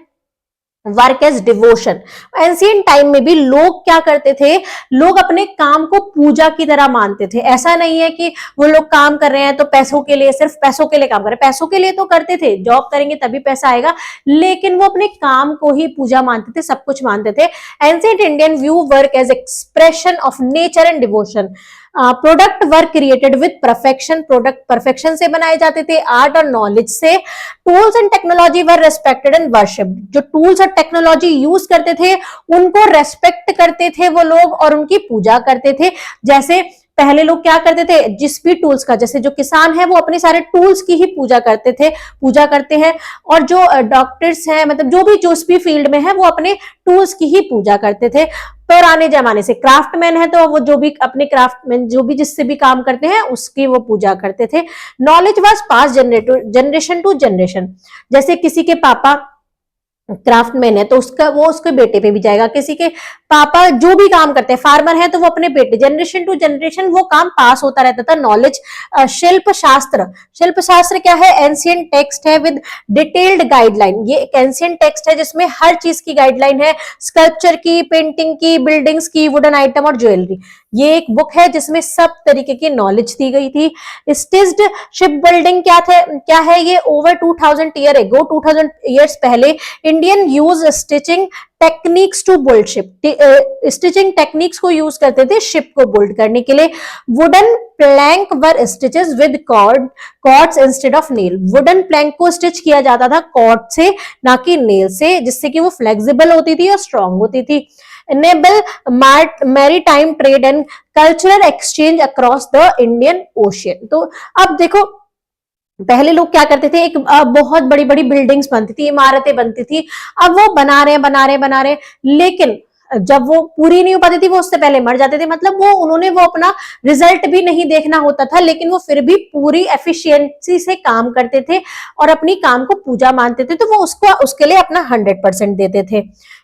Work as devotion. Ancient time में भी लोग क्या करते थे, लोग अपने काम को पूजा की तरह मानते थे। ऐसा नहीं है कि वो लोग काम कर रहे हैं तो पैसों के लिए, सिर्फ पैसों के लिए काम कर रहे हैं। पैसों के लिए तो करते थे, जॉब करेंगे तभी पैसा आएगा, लेकिन वो अपने काम को ही पूजा मानते थे, सब कुछ मानते थे। Ancient Indian view work as expression of nature and devotion. Product work created with perfection. Product perfection से बनाए जाते थे, आर्ट और नॉलेज से। Tools and technology were respected and worshipped. जो टूल्स और टेक्नोलॉजी यूज करते थे उनको रेस्पेक्ट करते थे वो लोग और उनकी पूजा करते थे। जैसे पहले लोग क्या करते थे, जिस भी टूल्स का, जैसे जो किसान है वो अपने सारे टूल्स की ही पूजा करते थे, पूजा करते हैं। और जो डॉक्टर्स हैं, मतलब जो भी फील्ड में है, वो अपने टूल्स की ही पूजा करते थे। पुराने जमाने से क्राफ्टमैन है तो वो जो भी अपने क्राफ्टमैन, जो भी जिससे भी काम करते हैं उसकी वो पूजा करते थे। Knowledge was pass generation to generation. जैसे किसी के पापा क्राफ्टमैन है तो उसके बेटे पे भी जाएगा। किसी के पापा जो भी काम करते हैं, फार्मर है तो वो अपने बेटे, जनरेशन टू जनरेशन वो काम पास होता रहता था। नॉलेज। शिल्प शास्त्र। शिल्प शास्त्र क्या है, एंशिएंट टेक्स्ट है विद डिटेल्ड गाइडलाइन। ये एक एंशिएंट टेक्स्ट है जिसमें हर चीज की गाइडलाइन है, स्कल्पचर की, पेंटिंग की, बिल्डिंग्स की, वुडन आइटम और ज्वेलरी। ये एक बुक है जिसमें सब तरीके की नॉलेज दी गई थी। स्टिच्ड शिप बिल्डिंग क्या है ये, ओवर 2000 ईयर एगो, 2000 ईयर्स पहले Indian use stitching techniques to build ship. Stitching techniques को यूज करते थे शिप को बिल्ड करने के लिए। Wooden plank were stitches with cords instead of nail. Wooden plank को स्टिच किया जाता था कॉर्ड से, ना कि नेल से, जिससे कि वो फ्लेक्सिबल होती थी और स्ट्रांग होती थी। enable maritime trade and cultural exchange across the Indian Ocean। तो अब देखो, पहले लोग क्या करते थे, एक बहुत बड़ी बड़ी बिल्डिंग्स बनती थी, इमारतें बनती थी। अब वो बना रहे, लेकिन जब वो पूरी नहीं हो पाती थी वो उससे पहले मर जाते थे। मतलब उन्होंने अपना रिजल्ट भी नहीं देखना होता था, लेकिन वो फिर भी पूरी एफिशिएंसी से काम करते थे और अपनी काम को पूजा मानते थे, तो वो उसके लिए अपना 100% देते थे।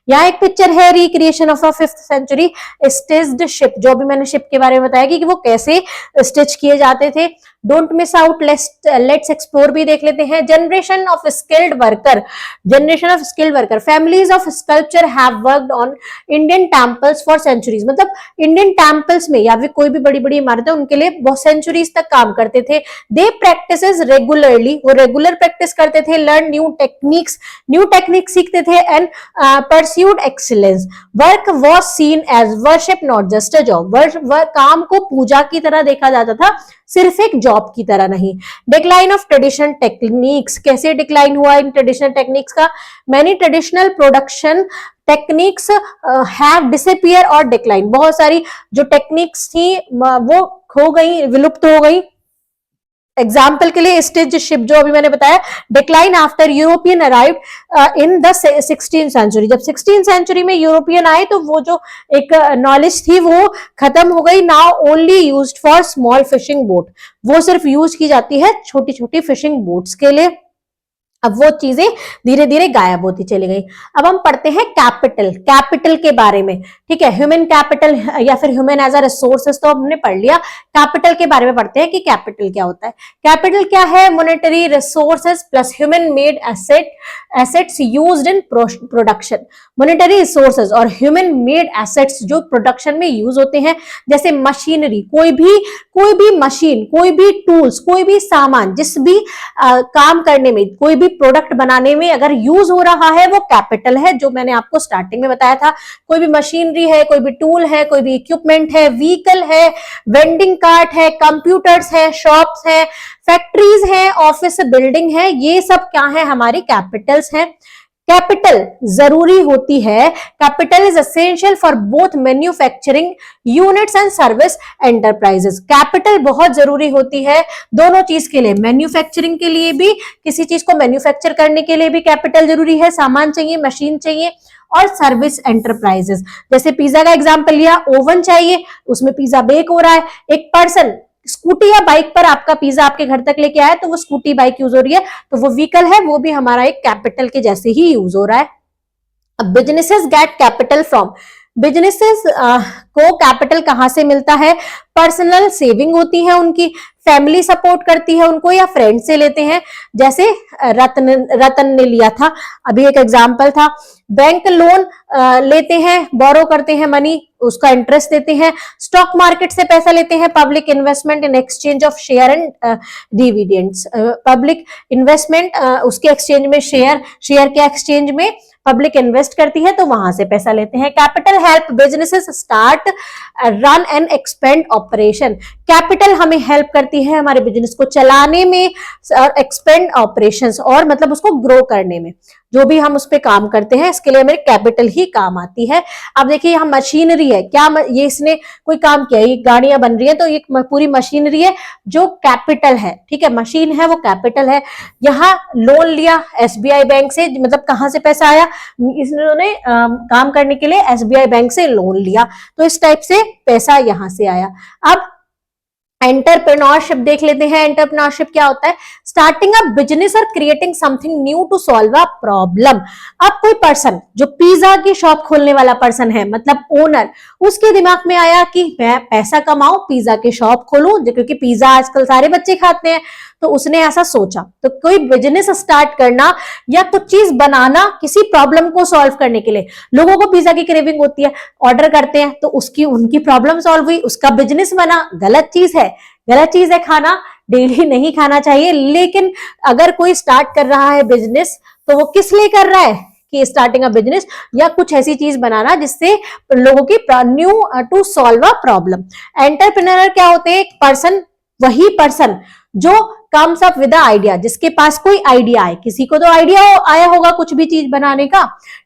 यहाँ एक पिक्चर है, recreation of 5th century stitched ship. जो भी मैंने शिप के बारे में बताया कि वो कैसे स्टिच किए जाते थे। Don't miss out, let's explore भी देख लेते हैं। Generation of skilled worker, generation of skilled worker, families of sculpture have worked on Indian temples for centuries, मतलब इंडियन टेम्पल्स में या फिर कोई भी बड़ी बड़ी इमारतें उनके लिए बहुत सेंचुरीज तक काम करते थे। दे प्रैक्टिसेस रेगुलरली, वो रेगुलर प्रैक्टिस करते थे, लर्न न्यू टेक्निक्स सीखते थे and pursued excellence. Work was seen as worship not just a job, काम को पूजा की तरह देखा जाता था, सिर्फ एक जॉब की तरह नहीं। डिक्लाइन ऑफ ट्रेडिशनल टेक्निक्स, कैसे डिक्लाइन हुआ इन ट्रेडिशनल टेक्निक्स का? Many traditional production techniques have disappear और डिक्लाइन, बहुत सारी जो टेक्निक्स थी वो खो गई, विलुप्त हो गई। एग्जाम्पल के लिए स्टिच शिप जो अभी मैंने बताया, decline after European arrived in the 16th century, जब 16th सेंचुरी में यूरोपियन आए तो वो जो एक नॉलेज थी वो खत्म हो गई। Now only used for small fishing boat, वो सिर्फ यूज की जाती है छोटी छोटी फिशिंग बोट्स के लिए। अब वो चीजें धीरे धीरे गायब होती चली गई। अब हम पढ़ते हैं कैपिटल के बारे में, ठीक है। ह्यूमन कैपिटल या फिर ह्यूमन एज अ रिसोर्सेस तो हमने पढ़ लिया, कैपिटल के बारे में पढ़ते हैं कि कैपिटल क्या होता है। कैपिटल क्या है? Monetary resources plus human made assets used in production. Monetary resources और ह्यूमन मेड एसेट्स जो प्रोडक्शन में यूज होते हैं, जैसे मशीनरी, कोई भी मशीन, कोई भी टूल्स, कोई भी सामान, जिस भी काम करने में, कोई भी प्रोडक्ट बनाने में अगर यूज हो रहा है वो कैपिटल है, जो मैंने आपको स्टार्टिंग में बताया था। कोई भी मशीनरी है, कोई भी टूल है, कोई भी इक्विपमेंट है, व्हीकल है, वेंडिंग कार्ट है, कंप्यूटर्स है, शॉप्स है, फैक्ट्रीज है, ऑफिस बिल्डिंग है, ये सब क्या है? हमारी कैपिटल्स हैं। कैपिटल जरूरी होती है, capital is essential for both manufacturing units and service enterprises. Capital बहुत जरूरी होती है दोनों चीज के लिए, मैन्युफैक्चरिंग के लिए भी, किसी चीज को मैन्युफैक्चर करने के लिए भी कैपिटल जरूरी है, सामान चाहिए, मशीन चाहिए, और सर्विस एंटरप्राइजेस। जैसे पिज्जा का एग्जांपल लिया, ओवन चाहिए, उसमें पिज्जा बेक हो रहा है। एक पर्सन स्कूटी या बाइक पर आपका पिज्जा आपके घर तक लेके आया तो वो स्कूटी बाइक यूज हो रही है, तो वो व्हीकल है, वो भी हमारा एक कैपिटल के जैसे ही यूज हो रहा है। अब businesses get capital from, businesses को कैपिटल कहां से मिलता है? पर्सनल सेविंग होती है उनकी, फैमिली सपोर्ट करती है उनको, या फ्रेंड से लेते हैं, जैसे रतन ने लिया था, अभी एक एग्जांपल था। बैंक लोन लेते हैं, बोरो करते हैं मनी, उसका इंटरेस्ट देते हैं। स्टॉक मार्केट से पैसा लेते हैं, public investment in exchange of share and dividends, public investment उसके एक्सचेंज में शेयर के एक्सचेंज में पब्लिक इन्वेस्ट करती है तो वहां से पैसा लेते हैं। Capital help businesses start, run and expand operation, capital हमें हेल्प करती है हमारे बिजनेस को चलाने में और एक्सपेंड ऑपरेशंस, और मतलब उसको ग्रो करने में, जो भी हम उस पे काम करते हैं इसके लिए हमें कैपिटल ही काम आती है। अब देखिए यहाँ मशीनरी है, क्या ये इसने कोई काम किया, ये गाड़ियां बन रही है तो ये पूरी मशीनरी है जो कैपिटल है, ठीक है, मशीन है वो कैपिटल है। यहाँ लोन लिया एसबीआई बैंक से, मतलब कहां से पैसा आया, इन्होंने काम करने के लिए एसबीआई बैंक से लोन लिया, तो इस टाइप से पैसा यहां से आया। अब एंटरप्रेन्योरशिप देख लेते हैं। एंटरप्रेन्योरशिप क्या होता है? स्टार्टिंग अ बिजनेस और creating something new to solve a problem. अब कोई पर्सन जो पिज्जा की शॉप खोलने वाला पर्सन है, मतलब ओनर, उसके दिमाग में आया कि मैं पैसा कमाऊं, पिज्जा की शॉप खोलूं, क्योंकि पिज्जा आजकल सारे बच्चे खाते हैं, तो उसने ऐसा सोचा। तो कोई बिजनेस स्टार्ट करना या कुछ चीज बनाना किसी प्रॉब्लम को सॉल्व करने के लिए, लोगों को पिज्जा की क्रेविंग होती है, ऑर्डर करते हैं, तो उनकी प्रॉब्लम सॉल्व हुई, उसका बिजनेस बना। गलत चीज है खाना, डेली नहीं खाना चाहिए, लेकिन अगर कोई स्टार्ट कर रहा है बिजनेस तो वो किस लिए कर रहा है कि स्टार्टिंग अ बिजनेस या कुछ ऐसी चीज बनाना जिससे लोगों की new to solve a problem. Entrepreneur क्या होते हैं? एक पर्सन, वही पर्सन जो कम्स अप विद आइडिया, जिसके पास कोई आइडिया है, किसी को तो आइडिया आया होगा कुछ भी चीज बनाने का।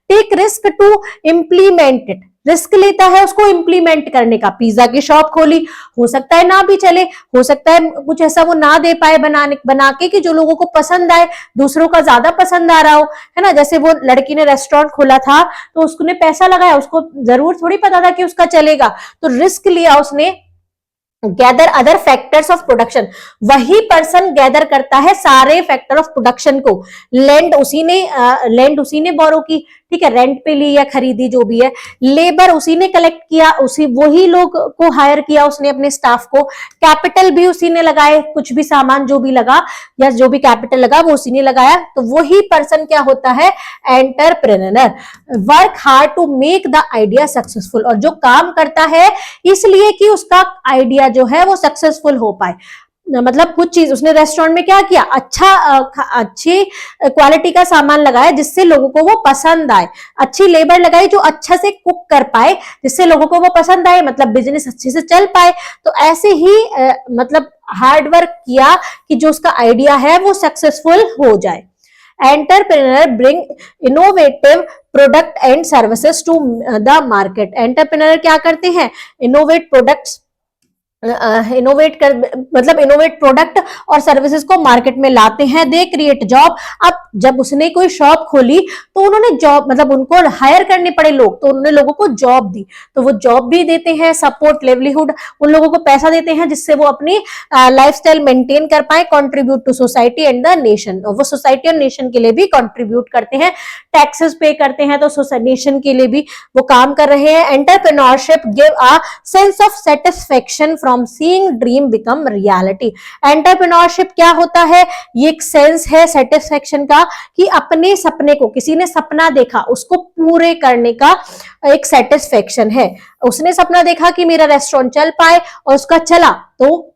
Take risk to implement it, risk लेता है उसको इम्प्लीमेंट करने का। पिज्जा की शॉप खोली, हो सकता है ना भी चले, हो सकता है कुछ ऐसा वो ना दे पाए बना के कि जो लोगों को पसंद आए, दूसरों का ज्यादा पसंद आ रहा हो, है ना। जैसे वो लड़की ने रेस्टोरेंट खोला था तो उसने पैसा लगाया, उसको जरूर थोड़ी पता था कि उसका चलेगा, तो रिस्क लिया उसने। Gather other factors of production, वही पर्सन गैदर करता है सारे फैक्टर ऑफ प्रोडक्शन को। लैंड उसी ने बोरो की, ठीक है, रेंट पे ली या खरीदी जो भी है, लेबर उसी ने कलेक्ट किया, उसी वही लोग को हायर किया उसने अपने स्टाफ को, कैपिटल भी उसी ने लगाए, कुछ भी सामान जो भी लगा या जो भी कैपिटल लगा वो उसी ने लगाया, तो वही पर्सन क्या होता है, entrepreneur. Work hard to make the idea successful, और जो काम करता है इसलिए कि उसका आइडिया जो है वो सक्सेसफुल हो पाए। मतलब कुछ चीज उसने रेस्टोरेंट में क्या किया, अच्छी क्वालिटी का सामान लगाया जिससे लोगों को वो पसंद आए, अच्छी लेबर लगाई जो अच्छा से कुक कर पाए जिससे लोगों को वो पसंद आए, मतलब बिजनेस अच्छे से चल पाए। तो ऐसे ही मतलब हार्ड वर्क किया कि जो उसका आइडिया है वो सक्सेसफुल हो जाए। Entrepreneur bring innovative product and services to the market. Entrepreneur क्या करते हैं, इनोवेट प्रोडक्ट्स इनोवेट प्रोडक्ट और सर्विसेज को मार्केट में लाते हैं। They create job. अब जब उसने कोई शॉप खोली तो उन्होंने जॉब मतलब उनको हायर करने पड़े लोग, तो उन्होंने लोगों को जॉब दी, तो वो जॉब भी देते हैं, सपोर्ट लिवलीहुड, उन लोगों को पैसा देते हैं जिससे वो अपनी लाइफस्टाइल मेंटेन कर पाए। Contribute to society and the nation, वो सोसाइटी और नेशन के लिए भी कंट्रीब्यूट करते हैं, टैक्सेस पे करते हैं तो नेशन के लिए भी वो काम कर रहे हैं। Entrepreneurship give a sense of satisfaction from seeing dream become reality. Entrepreneurship क्या होता है, ये एक सेंस है सेटिस्फेक्शन का कि अपने सपने को, किसी ने सपना देखा उसको पूरे करने का एक सेटिस्फेक्शन है। उसने सपना देखा कि मेरा रेस्टोरेंट चल पाए और उसका चला, तो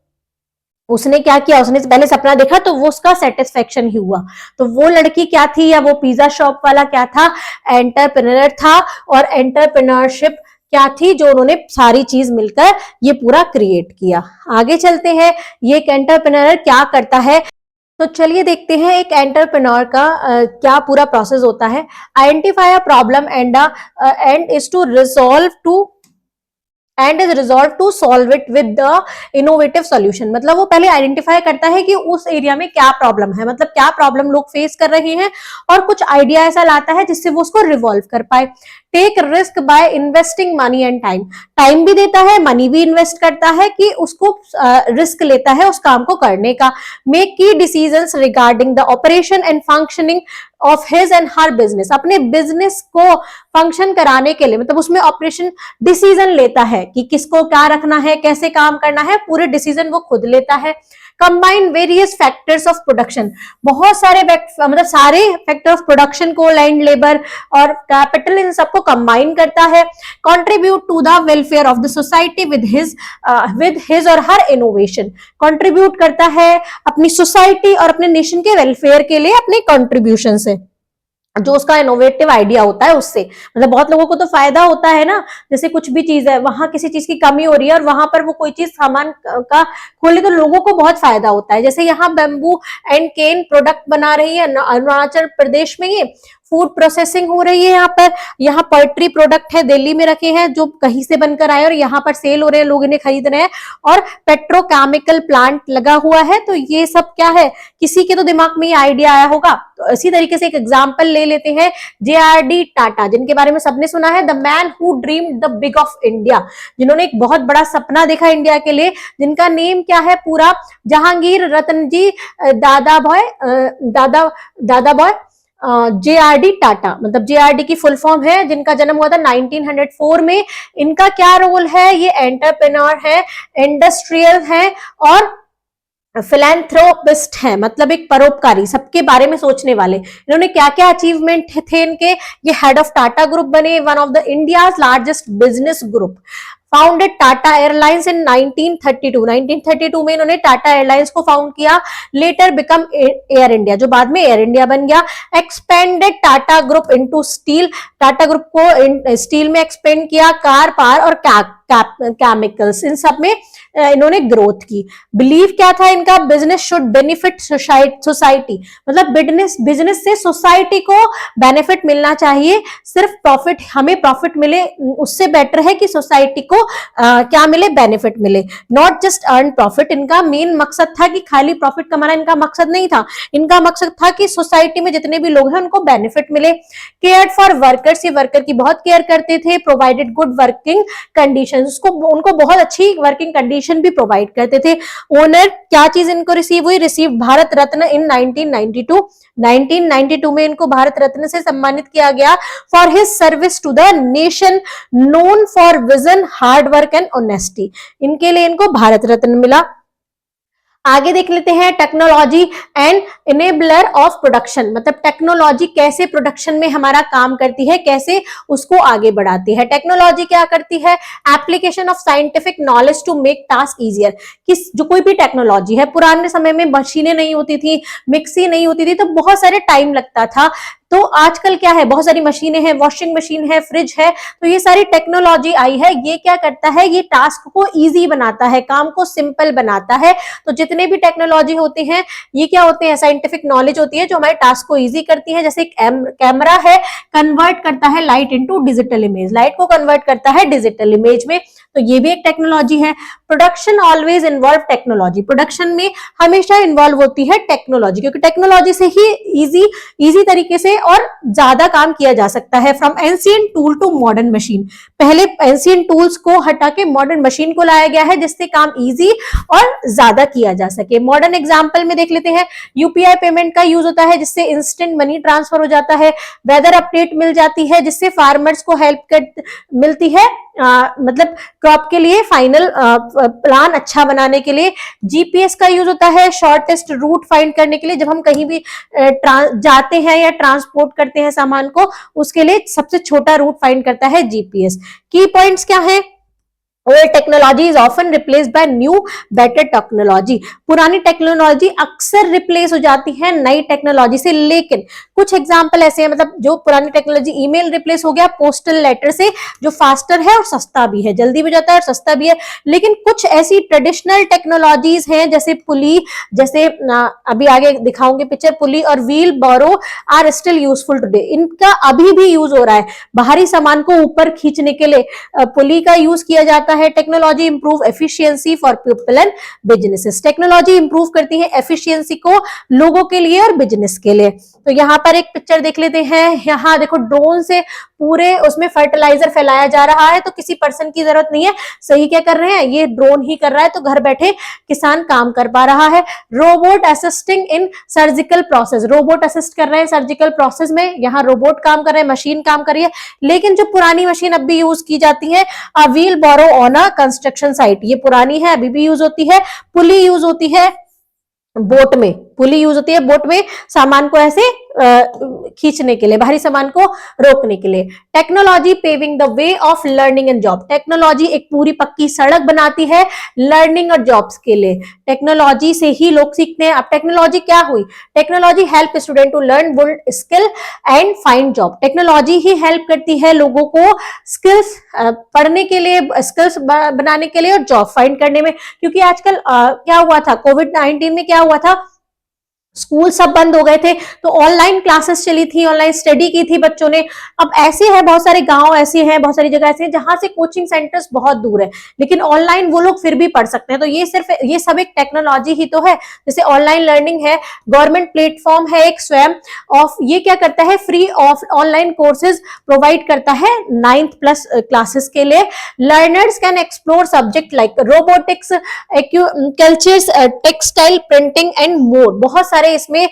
उसने क्या किया, उसने पहले सपना देखा तो वो उसका सेटिस्फेक्शन ही हुआ। तो वो लड़की क्या थी या वो पिज्जा शॉप वाला क्या था, एंटरप्रेन्योर था। और एंटरप्रेन्योरशिप क्या थी, जो उन्होंने सारी चीज मिलकर ये पूरा क्रिएट किया। आगे चलते हैं, ये एक एंटरप्रेन्योर क्या करता है, तो चलिए देखते हैं एक एंटरप्रेन्योर का क्या पूरा प्रोसेस होता है। Identify a problem and is to resolve to and is resolve to solve it with the innovative solution. मतलब वो पहले आइडेंटिफाई करता है कि उस एरिया में क्या प्रॉब्लम है, मतलब क्या प्रॉब्लम लोग फेस कर रहे हैं, और कुछ आइडिया ऐसा लाता है जिससे वो उसको रिवॉल्व कर पाए। Take risk by investing money and time, time भी देता है, मनी भी इन्वेस्ट करता है कि उसको रिस्क लेता है उस काम को करने का। मेक की decisions regarding the operation and functioning of his and her business, अपने बिजनेस को फंक्शन कराने के लिए, मतलब उसमें ऑपरेशन डिसीजन लेता है कि किसको क्या रखना है, कैसे काम करना है, पूरे डिसीजन वो खुद लेता है। Combine various factors of production, बहुत सारे मतलब सारे फैक्टर ऑफ प्रोडक्शन को, लैंड, लेबर और कैपिटल, इन सबको कंबाइन करता है। Contribute to the welfare of the society with his or her innovation, contribute करता है अपनी सोसाइटी और अपने नेशन के वेलफेयर के लिए अपने कंट्रीब्यूशन से, जो उसका इनोवेटिव आइडिया होता है उससे। मतलब बहुत लोगों को तो फायदा होता है ना, जैसे कुछ भी चीज है, वहां किसी चीज की कमी हो रही है और वहां पर वो कोई चीज सामान का खोले तो लोगों को बहुत फायदा होता है। जैसे यहाँ बैम्बू एंड केन प्रोडक्ट बना रही है अरुणाचल प्रदेश में, ये फूड प्रोसेसिंग हो रही है यहाँ पोल्ट्री प्रोडक्ट है, दिल्ली में रखे हैं जो कहीं से बनकर आए और यहाँ पर सेल हो रहे हैं, लोग इन्हें खरीद रहे हैं, और पेट्रोकेमिकल प्लांट लगा हुआ है। तो ये सब क्या है, किसी के तो दिमाग में ये आइडिया आया होगा। तो इसी तरीके से एक एग्जांपल ले लेते हैं, JRD टाटा, जिनके बारे में सबने सुना है, the man who dreamed the big of India, जिन्होंने एक बहुत बड़ा सपना देखा इंडिया के लिए, जिनका नेम क्या है पूरा, जहांगीर रतन जी दादाभाई JRD टाटा, मतलब JRD की फुल फॉर्म है, जिनका जन्म हुआ था 1904 में। इनका क्या रोल है, ये एंटरप्रेन्योर है, इंडस्ट्रियल है और फिलैंथ्रोपिस्ट है, मतलब एक परोपकारी, सबके बारे में सोचने वाले। इन्होंने क्या क्या अचीवमेंट थे इनके, ये हेड ऑफ टाटा ग्रुप बने, one of the India's largest business group. Founded Tata airlines in 1932, 1932 में इन्होंने टाटा एयरलाइंस को फाउंड किया। लेटर बिकम एयर इंडिया, जो बाद में एयर इंडिया बन गया। Expanded Tata group into steel, Tata group को स्टील में एक्सपेंड किया, कार, पावर और केमिकल्स, इन सब में इन्होंने ग्रोथ की। बिलीव क्या था इनका, बिजनेस शुड बेनिफिट सोसाइटी, मतलब बिजनेस से सोसाइटी को बेनिफिट मिलना चाहिए, सिर्फ प्रॉफिट, हमें प्रॉफिट मिले उससे बेटर है कि सोसाइटी को क्या मिले, बेनिफिट मिले। नॉट जस्ट अर्न प्रॉफिट, इनका मेन मकसद था कि खाली प्रॉफिट कमाना इनका मकसद नहीं था, इनका मकसद था कि सोसाइटी में जितने भी लोग हैं उनको बेनिफिट मिले। केयर फॉर वर्कर्स, ये वर्कर की बहुत केयर करते थे। Provided good working condition, condition, उसको उनको बहुत अच्छी वर्किंग कंडीशन भी प्रोवाइड करते थे। ओनर क्या चीज इनको रिसीव हुई? रिसीव भारत रत्न इन 1992। 1992 में इनको भारत रत्न से सम्मानित किया गया for his service to the nation, known for vision, hard work and honesty. इनके लिए इनको भारत रत्न मिला। आगे देख लेते हैं technology and enabler of production, मतलब टेक्नोलॉजी कैसे प्रोडक्शन में हमारा काम करती है, कैसे उसको आगे बढ़ाती है। टेक्नोलॉजी क्या करती है? Application of scientific knowledge to make task easier. किस जो कोई भी टेक्नोलॉजी है, पुराने समय में मशीनें नहीं होती थी, मिक्सी नहीं होती थी, तो बहुत सारे टाइम लगता था। तो आजकल क्या है, बहुत सारी मशीनें हैं, वॉशिंग मशीन है, फ्रिज है, तो ये सारी टेक्नोलॉजी आई है। ये क्या करता है? ये टास्क को इजी बनाता है, काम को सिंपल बनाता है। तो जितने भी टेक्नोलॉजी होते हैं ये क्या होते हैं? साइंटिफिक नॉलेज होती है जो हमारे टास्क को इजी करती है। जैसे कैमरा है, कन्वर्ट करता है light into digital image, light को कन्वर्ट करता है डिजिटल इमेज में, तो ये भी एक टेक्नोलॉजी है। Production always involve technology, production में हमेशा इन्वॉल्व होती है टेक्नोलॉजी, क्योंकि टेक्नोलॉजी से ही इजी तरीके से और ज्यादा काम किया जा सकता है। From ancient tool to modern machine, पहले एंशिएंट टूल्स को हटा के मॉडर्न मशीन को लाया गया है जिससे काम इजी और ज्यादा किया जा सके। मॉडर्न एग्जांपल में देख लेते हैं, यूपीआई पेमेंट का यूज होता है जिससे इंस्टेंट मनी ट्रांसफर हो जाता है। वेदर अपडेट मिल जाती है जिससे फार्मर्स को हेल्प मिलती है, मतलब क्रॉप के लिए फाइनल प्लान अच्छा बनाने के लिए। जीपीएस का यूज होता है शॉर्टेस्ट रूट फाइंड करने के लिए, जब हम कहीं भी जाते हैं या ट्रांसपोर्ट करते हैं सामान को, उसके लिए सबसे छोटा रूट फाइंड करता है जीपीएस। की पॉइंट्स क्या है? Old technology is often replaced by new better technology, पुरानी टेक्नोलॉजी अक्सर रिप्लेस हो जाती है नई टेक्नोलॉजी से। लेकिन कुछ एग्जांपल ऐसे हैं, मतलब जो पुरानी टेक्नोलॉजी, ईमेल रिप्लेस हो गया पोस्टल लेटर से, जो फास्टर है और सस्ता भी है, जल्दी भी जाता है और सस्ता भी है। लेकिन कुछ ऐसी ट्रेडिशनल टेक्नोलॉजीज हैं जैसे पुली, जैसे अभी आगे दिखाऊंगे पिक्चर, पुली और wheelbarrow are still useful today, इनका अभी भी यूज हो रहा है। बाहरी सामान को ऊपर खींचने के लिए पुली का यूज किया जाता है। Technology improve efficiency for people and businesses, technology improve करती है एफिशिएंसी को लोगों के लिए और बिजनेस के लिए। तो यहाँ पर एक पिक्चर देख लेते हैं, यहाँ देखो ड्रोन से पूरे उसमें फर्टिलाइजर फैलाया जा रहा है, तो किसी पर्सन की जरूरत नहीं है। सही क्या कर रहे हैं? ये ड्रोन ही कर रहा है, तो घर बैठे किसान काम कर पा रहा है। रोबोट असिस्टिंग इन सर्जिकल प्रोसेस, रोबोट असिस्ट कर रहे हैं सर्जिकल प्रोसेस में, यहाँ रोबोट काम कर रहे हैं, मशीन काम कर रही है। लेकिन जो पुरानी मशीन अब भी यूज की जाती है, a wheelbarrow on a construction site, ये पुरानी है, अभी भी यूज होती है। पुली यूज होती है बोट में, पुली यूज होती है बोट में, सामान को ऐसे खींचने के लिए, भारी सामान को रोकने के लिए। Technology paving the way of learning and job, technology एक पूरी पक्की सड़क बनाती है लर्निंग और जॉब्स के लिए। टेक्नोलॉजी से ही लोग सीखते हैं। अब टेक्नोलॉजी क्या हुई? Technology help student to learn, build skill and find job, technology ही हेल्प करती है लोगों को स्किल्स पढ़ने के लिए, स्किल्स बनाने के लिए और जॉब फाइंड करने में। क्योंकि आजकल क्या हुआ था, कोविड-19 में क्या हुआ था, स्कूल सब बंद हो गए थे, तो ऑनलाइन क्लासेस चली थी, ऑनलाइन स्टडी की थी बच्चों ने। अब ऐसे है, बहुत सारे गांव ऐसे हैं, बहुत सारी जगह ऐसे हैं जहां से कोचिंग सेंटर्स बहुत दूर है, लेकिन ऑनलाइन वो लोग फिर भी पढ़ सकते हैं। तो ये सब एक टेक्नोलॉजी ही तो है। जैसे ऑनलाइन लर्निंग है, गवर्नमेंट प्लेटफॉर्म है एक स्वयं ऑफ, ये क्या करता है? Free of online courses provide करता है 9th प्लस क्लासेस के लिए। Learners can explore subject like robotics, cultures, textile, printing and more, बहुत सारे इसमें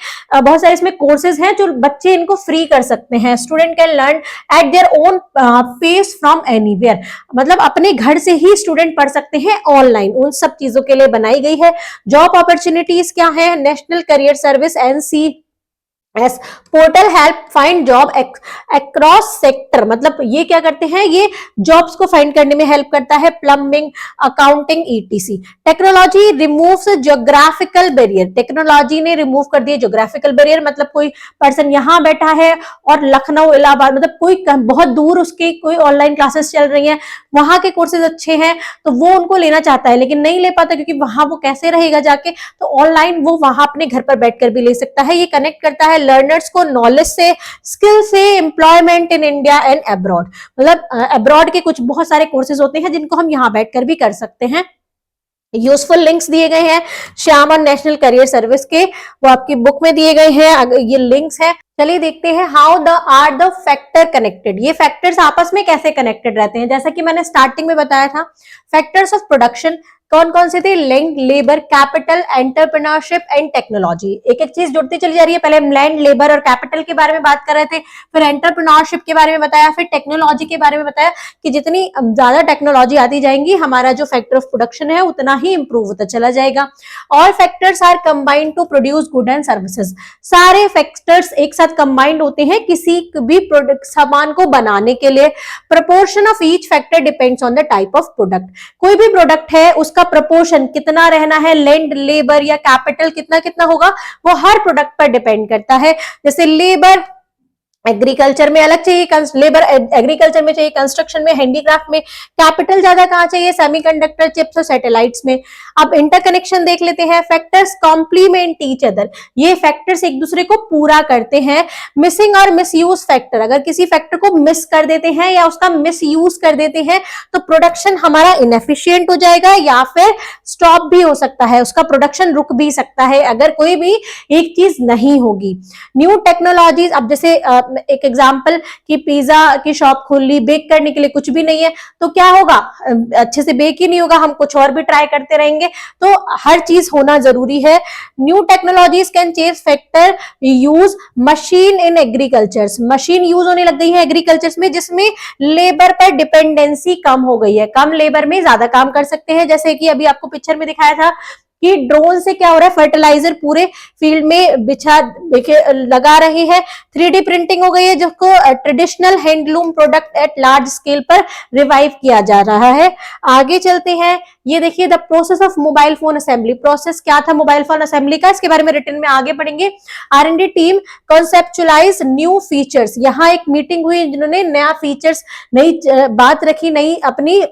कोर्सेज हैं जो बच्चे इनको फ्री कर सकते हैं। Student can learn at their own pace from anywhere, मतलब अपने घर से ही स्टूडेंट पढ़ सकते हैं ऑनलाइन, उन सब चीजों के लिए बनाई गई है। जॉब अपॉर्चुनिटीज क्या है? National career service NC S portal help find job across sector, मतलब ये क्या करते हैं? ये जॉब्स को फाइंड करने में हेल्प करता है, plumbing, accounting, ETC। Technology removes geographical barrier, technology ने रिमूव कर दिए ज्योग्राफिकल बैरियर, मतलब कोई पर्सन यहाँ बैठा है और लखनऊ, इलाहाबाद, मतलब कोई बहुत दूर उसके कोई ऑनलाइन क्लासेस चल रही हैं, वहां के कोर्सेज अच्छे हैं तो वो उनको लेना चाहता है लेकिन नहीं ले पाता, क्योंकि वहां वो कैसे रहेगा जाके, तो ऑनलाइन वो वहां अपने घर पर बैठकर भी ले सकता है। ये कनेक्ट करता है लर्नर्स को नॉलेज से, स्किल से, employment in India and abroad, मतलब अब्रॉड के कुछ बहुत सारे कोर्सेज होते हैं जिनको हम यहाँ बैठकर भी कर सकते हैं। यूजफुल लिंक्स दिए गए हैं श्याम और नेशनल करियर सर्विस के, वो आपकी बुक में दिए गए हैं, ये लिंक्स हैं। चलिए देखते हैं how the are the factor connected, ये फैक्टर्स आपस में कैसे कनेक्टेड रहते हैं। जैसा कि मैंने स्टार्टिंग में बताया था, फैक्टर्स ऑफ प्रोडक्शन कौन कौन से थे, land, labour, capital, entrepreneurship and technology. एक एक चीज जुड़ती चली जा रही है। पहले हम लैंड, लेबर और कैपिटल के बारे में बात कर रहे थे, फिर एंटरप्रेन्योरशिप के बारे में बताया, फिर टेक्नोलॉजी के बारे में बताया कि जितनी ज्यादा टेक्नोलॉजी आती जाएंगी हमारा जो फैक्टर ऑफ प्रोडक्शन है उतना ही इंप्रूव होता चला जाएगा। All factors are combined to produce good and services, सारे फैक्टर्स एक साथ कंबाइंड होते हैं किसी भी प्रोडक्ट सामान को बनाने के लिए। Proportion of each factor depends on the type of product, कोई भी प्रोडक्ट है उसका प्रोपोर्शन कितना रहना है, लैंड, लेबर या कैपिटल कितना कितना होगा, वो हर प्रोडक्ट पर डिपेंड करता है। जैसे लेबर एग्रीकल्चर में अलग चाहिए, लेबर एग्रीकल्चर में चाहिए, कंस्ट्रक्शन में, हैंडीक्राफ्ट में। कैपिटल ज्यादा कहां चाहिए, सेमीकंडक्टर, चिप्स और सैटेलाइट्स में। अब इंटरकनेक्शन देख लेते हैं, फैक्टर्स कॉम्प्लीमेंट ईच अदर, ये फैक्टर्स एक दूसरे को पूरा करते हैं। मिसिंग और मिसयूज फैक्टर, अगर किसी फैक्टर को मिस कर देते हैं या उसका मिसयूज कर देते हैं तो प्रोडक्शन हमारा इनएफिशिएंट हो जाएगा या फिर स्टॉप भी हो सकता है, उसका प्रोडक्शन रुक भी सकता है अगर कोई भी एक चीज नहीं होगी। न्यू टेक्नोलॉजीज, अब जैसे एक एग्जांपल कि पिज्जा की शॉप खोल ली, बेक करने के लिए कुछ भी नहीं है तो क्या होगा, अच्छे से बेक ही नहीं होगा, हम कुछ और भी ट्राई करते रहेंगे। तो हर चीज होना जरूरी है। New technologies can change factor use, machine in agricultures, machine use होने लग गई है एग्रीकल्चर्स में जिसमें लेबर पर डिपेंडेंसी कम हो गई है, कम लेबर में ज्यादा काम कर सकते हैं। जैसे कि अभी आपको पिक्चर में दिखाया था कि ड्रोन से क्या हो रहा है, फर्टिलाइजर पूरे फील्ड में बिछा लगा रही है। 3D प्रिंटिंग हो गई है जिसको traditional handloom product at large scale पर रिवाइव किया जा रहा है। आगे चलते हैं, ये देखिए the process of mobile phone assembly, process क्या था मोबाइल फोन असेंबली का, इसके बारे में रिटर्न में आगे पढ़ेंगे। R&D team conceptualise new features, यहाँ एक मीटिंग हुई जिन्होंने नया फीचर्स, नई बात रखी, नई अपनी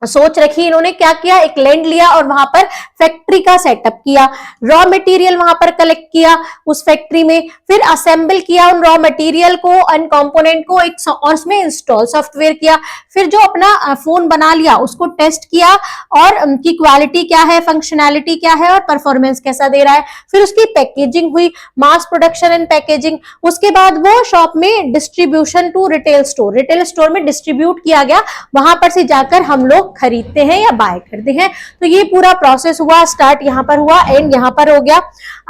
सोच रखी। इन्होंने क्या किया, एक लैंड लिया और वहां पर फैक्ट्री का सेटअप किया, रॉ मटेरियल वहां पर कलेक्ट किया उस फैक्ट्री में, फिर असेंबल किया उन रॉ मटेरियल को एंड कंपोनेंट को, एक और उसमें इंस्टॉल सॉफ्टवेयर किया, फिर जो अपना फोन बना लिया उसको टेस्ट किया और उनकी क्वालिटी क्या है, फंक्शनैलिटी क्या है और परफॉर्मेंस कैसा दे रहा है। फिर उसकी पैकेजिंग हुई, मास प्रोडक्शन एंड पैकेजिंग। उसके बाद वो शॉप में डिस्ट्रीब्यूशन टू रिटेल स्टोर में डिस्ट्रीब्यूट किया गया, वहां पर से जाकर हम लोग खरीदते हैं या बाय करते हैं। तो ये पूरा प्रोसेस हुआ, स्टार्ट यहाँ पर हुआ, एंड यहाँ पर हो गया।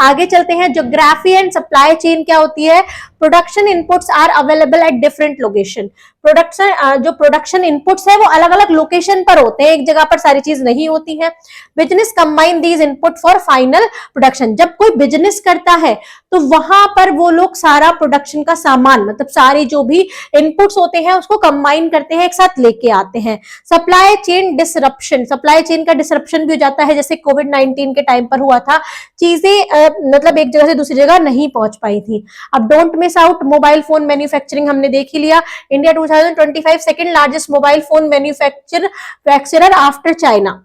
आगे चलते हैं, ज्योग्राफी एंड सप्लाई चेन क्या होती है। Production inputs are available at different location, production जो प्रोडक्शन इनपुट्स है वो अलग अलग लोकेशन पर होते हैं, एक जगह पर सारी चीज नहीं होती है। Business combine these input for final production, जब कोई बिजनेस करता है तो वहां पर वो लोग सारा प्रोडक्शन का सामान, मतलब सारे जो भी इनपुट्स होते हैं उसको कंबाइन करते हैं, एक साथ लेके आते हैं। Supply chain disruption, supply chain का डिसरप्शन भी हो जाता है, जैसे कोविड-19 के टाइम पर हुआ था, चीजें मतलब एक जगह से दूसरी जगह नहीं पहुंच पाई थी। अब don't miss out, mobile phone manufacturing हमने देख ही लिया। India 2025 second largest mobile phone manufacturer after China,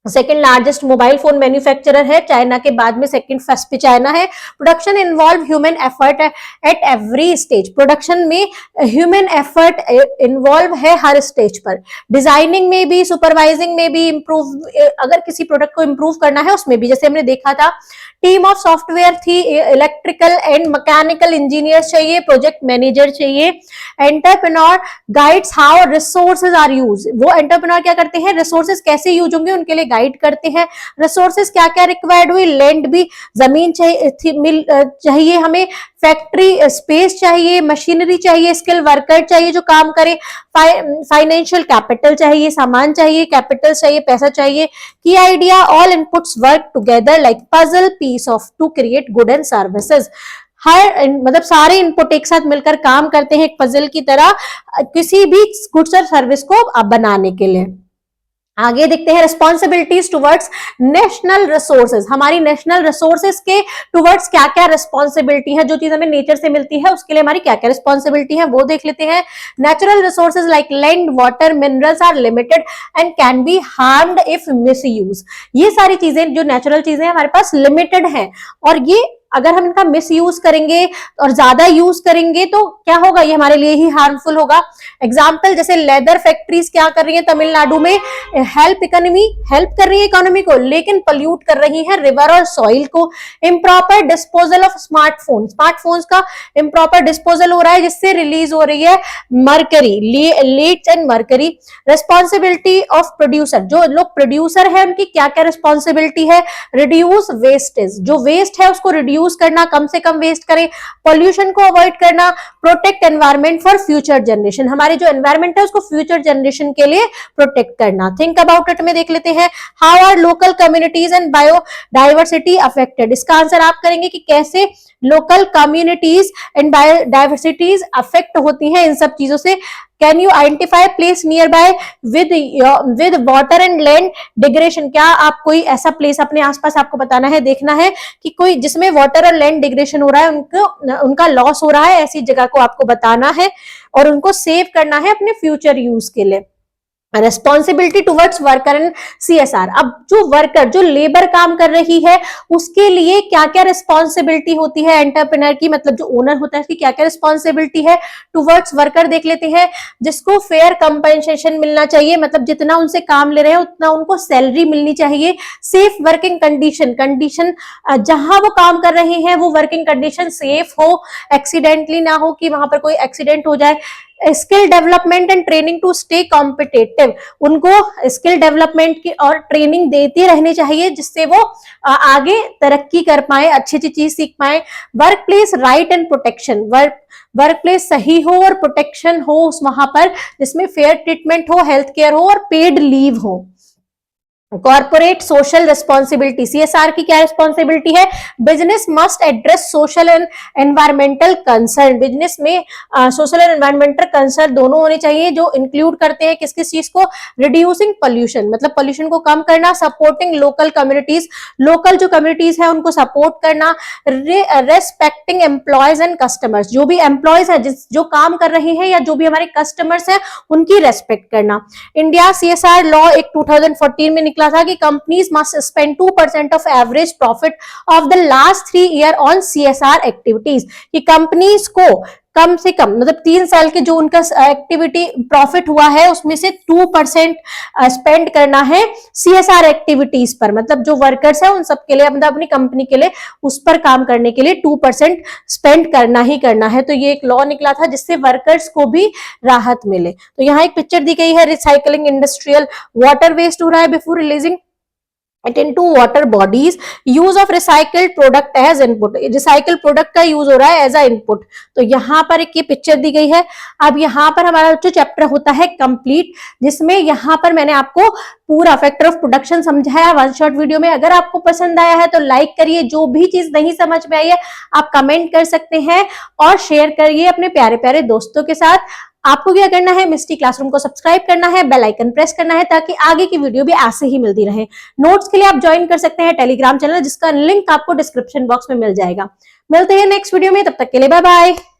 second largest mobile phone manufacturer है, चाइना के बाद में सेकेंड फर्स्ट पे चाइना है। Production involve human effort at every stage, production में ह्यूमन एफर्ट इन्वॉल्व है हर स्टेज पर, डिजाइनिंग में भी, सुपरवाइजिंग में भी, इंप्रूव अगर किसी प्रोडक्ट को इंप्रूव करना है उसमें भी, जैसे हमने देखा था। टीम ऑफ सॉफ्टवेयर थी, इलेक्ट्रिकल एंड मैकेनिकल इंजीनियर्स चाहिए, प्रोजेक्ट मैनेजर चाहिए। Entrepreneur guides how resources are use, वो एंटरप्रेन्योर क्या करते हैं, रिसोर्सेज कैसे यूज होंगे उनके लिए गाइड करते हैं। रिसोर्सेज क्या क्या रिक्वायर्ड हुई, लैंड भी, जमीन चाहिए हमें, फैक्ट्री स्पेस चाहिए, मशीनरी चाहिए, स्किल वर्कर चाहिए जो काम करे, फाइनेंशियल कैपिटल चाहिए, सामान चाहिए, कैपिटल चाहिए, पैसा चाहिए। Key idea, all inputs work together like puzzle piece of to create good and services, हर मतलब सारे इनपुट एक साथ मिलकर काम करते हैं एक पजल की तरह किसी भी गुड्स और सर्विस को बनाने के लिए। आगे देखते हैं, रिस्पॉन्सिबिलिटीज टुवर्ड्स नेशनल रिसोर्सेज, हमारी नेशनल रिसोर्सेज के टुवर्ड्स क्या क्या रिस्पॉन्सिबिलिटी है, जो चीज हमें नेचर से मिलती है उसके लिए हमारी क्या क्या रिस्पॉन्सिबिलिटी है वो देख लेते हैं। Natural resources like land, water, minerals are limited and can be harmed if misuse, ये सारी चीजें जो नेचुरल चीजें हमारे पास लिमिटेड हैं और ये अगर हम इनका मिस यूज करेंगे और ज्यादा यूज करेंगे तो क्या होगा, ये हमारे लिए ही हार्मफुल होगा। एग्जाम्पल जैसे लेदर फैक्ट्रीज क्या कर रही है तमिलनाडु में, हेल्प कर रही है इकोनॉमी को, लेकिन पोल्यूट कर रही है रिवर और सॉइल को। इम्प्रॉपर डिस्पोजल ऑफ स्मार्टफोन्स का इम्प्रॉपर डिस्पोजल हो रहा है, जिससे रिलीज हो रही है mercury, Leeds and mercury. Responsibility of producer, जो लोग प्रोड्यूसर है उनकी क्या क्या रिस्पॉन्सिबिलिटी है, रिड्यूस वेस्टेज, जो वेस्ट है उसको रिड्यूस करना, कम से कम वेस्ट करें, पॉल्यूशन को अवॉइड करना, protect environment for future generation, हमारे जो एनवायरमेंट है उसको फ्यूचर जनरेशन के लिए प्रोटेक्ट करना। थिंक अबाउट इट में देख लेते हैं, how are local communities and biodiversity affected. इसका आंसर आप करेंगे कि कैसे local communities and biodiversities affect होती हैं इन सब चीजों से। Can you identify place nearby with water and land degradation, क्या आप कोई ऐसा प्लेस अपने आसपास आपको बताना है, देखना है कि कोई जिसमें वाटर और लैंड डिग्रेशन हो रहा है, उनका लॉस हो रहा है, ऐसी जगह को आपको बताना है और उनको सेव करना है अपने फ्यूचर यूज के लिए। Responsibility towards worker and CSR, अब जो वर्कर जो लेबर काम कर रही है उसके लिए क्या क्या रिस्पॉन्सिबिलिटी होती है एंटरप्रेन्योर की, मतलब जो ओनर होता है उसकी क्या क्या रिस्पॉन्सिबिलिटी है टुवर्ड्स वर्कर देख लेते हैं। जिसको फेयर कंपनसेशन मिलना चाहिए, मतलब जितना उनसे काम ले रहे हैं उतना उनको सैलरी मिलनी चाहिए। सेफ वर्किंग कंडीशन जहां वो काम कर रहे हैं वो वर्किंग कंडीशन सेफ हो, एक्सीडेंटली ना हो कि वहां पर कोई एक्सीडेंट हो जाए। Skill development and training to stay competitive, उनको स्किल डेवलपमेंट की और ट्रेनिंग देती रहनी चाहिए जिससे वो आगे तरक्की कर पाए, अच्छी अच्छी चीज सीख पाए। Work place right and protection, work place सही हो और प्रोटेक्शन हो उस वहां पर जिसमें फेयर ट्रीटमेंट हो, हेल्थ केयर हो और पेड लीव हो। कॉर्पोरेट सोशल रिस्पॉन्सिबिलिटी, सीएसआर की क्या रिस्पॉन्सिबिलिटी है, business must address social and environmental concern, business में सोशल एंड एनवायरमेंटल कंसर्न दोनों होने चाहिए, जो इंक्लूड करते हैं किस किस चीज को, रिड्यूसिंग पोल्यूशन, मतलब पोल्यूशन को कम करना, सपोर्टिंग लोकल कम्युनिटीज, लोकल जो कम्युनिटीज है उनको सपोर्ट करना, रेस्पेक्टिंग एम्प्लॉयज एंड कस्टमर्स, जो भी एम्प्लॉयज है जो काम कर रहे हैं या जो भी हमारे कस्टमर्स हैं उनकी रेस्पेक्ट करना। इंडिया सीएसआर लॉ एक 2014 में निकला था कि companies must spend 2% of average profit of the last 3 year on CSR activities, कि कंपनीज को कम से कम मतलब 3 साल के जो उनका एक्टिविटी प्रॉफिट हुआ है उसमें से 2% स्पेंड करना है सीएसआर एक्टिविटीज पर, मतलब जो वर्कर्स है उन सब के लिए, मतलब अपनी कंपनी के लिए उस पर काम करने के लिए 2% स्पेंड करना ही करना है। तो ये एक लॉ निकला था जिससे वर्कर्स को भी राहत मिले। तो यहाँ एक पिक्चर दी गई है, रिसाइकलिंग इंडस्ट्रियल वाटर वेस्ट हो रहा है before releasing it into water bodies, use of recycled product as input, recycled product का यूज हो रहा है एज अ इनपुट। तो यहाँ पर एक ये पिक्चर दी गई है। अब यहाँ पर हमारा जो चैप्टर होता है कंप्लीट, जिसमें यहाँ पर मैंने आपको पूरा फैक्टर ऑफ प्रोडक्शन समझाया वन शॉट वीडियो में। अगर आपको पसंद आया है तो लाइक करिए, जो भी चीज नहीं समझ में आई है आप कमेंट कर सकते हैं और शेयर करिए अपने प्यारे प्यारे दोस्तों के साथ। आपको क्या करना है, मिस्टी क्लासरूम को सब्सक्राइब करना है, बेल आइकन प्रेस करना है ताकि आगे की वीडियो भी ऐसे ही मिलती रहे। नोट्स के लिए आप ज्वाइन कर सकते हैं टेलीग्राम चैनल, जिसका लिंक आपको डिस्क्रिप्शन बॉक्स में मिल जाएगा। मिलते हैं नेक्स्ट वीडियो में, तब तक के लिए बाय बाय।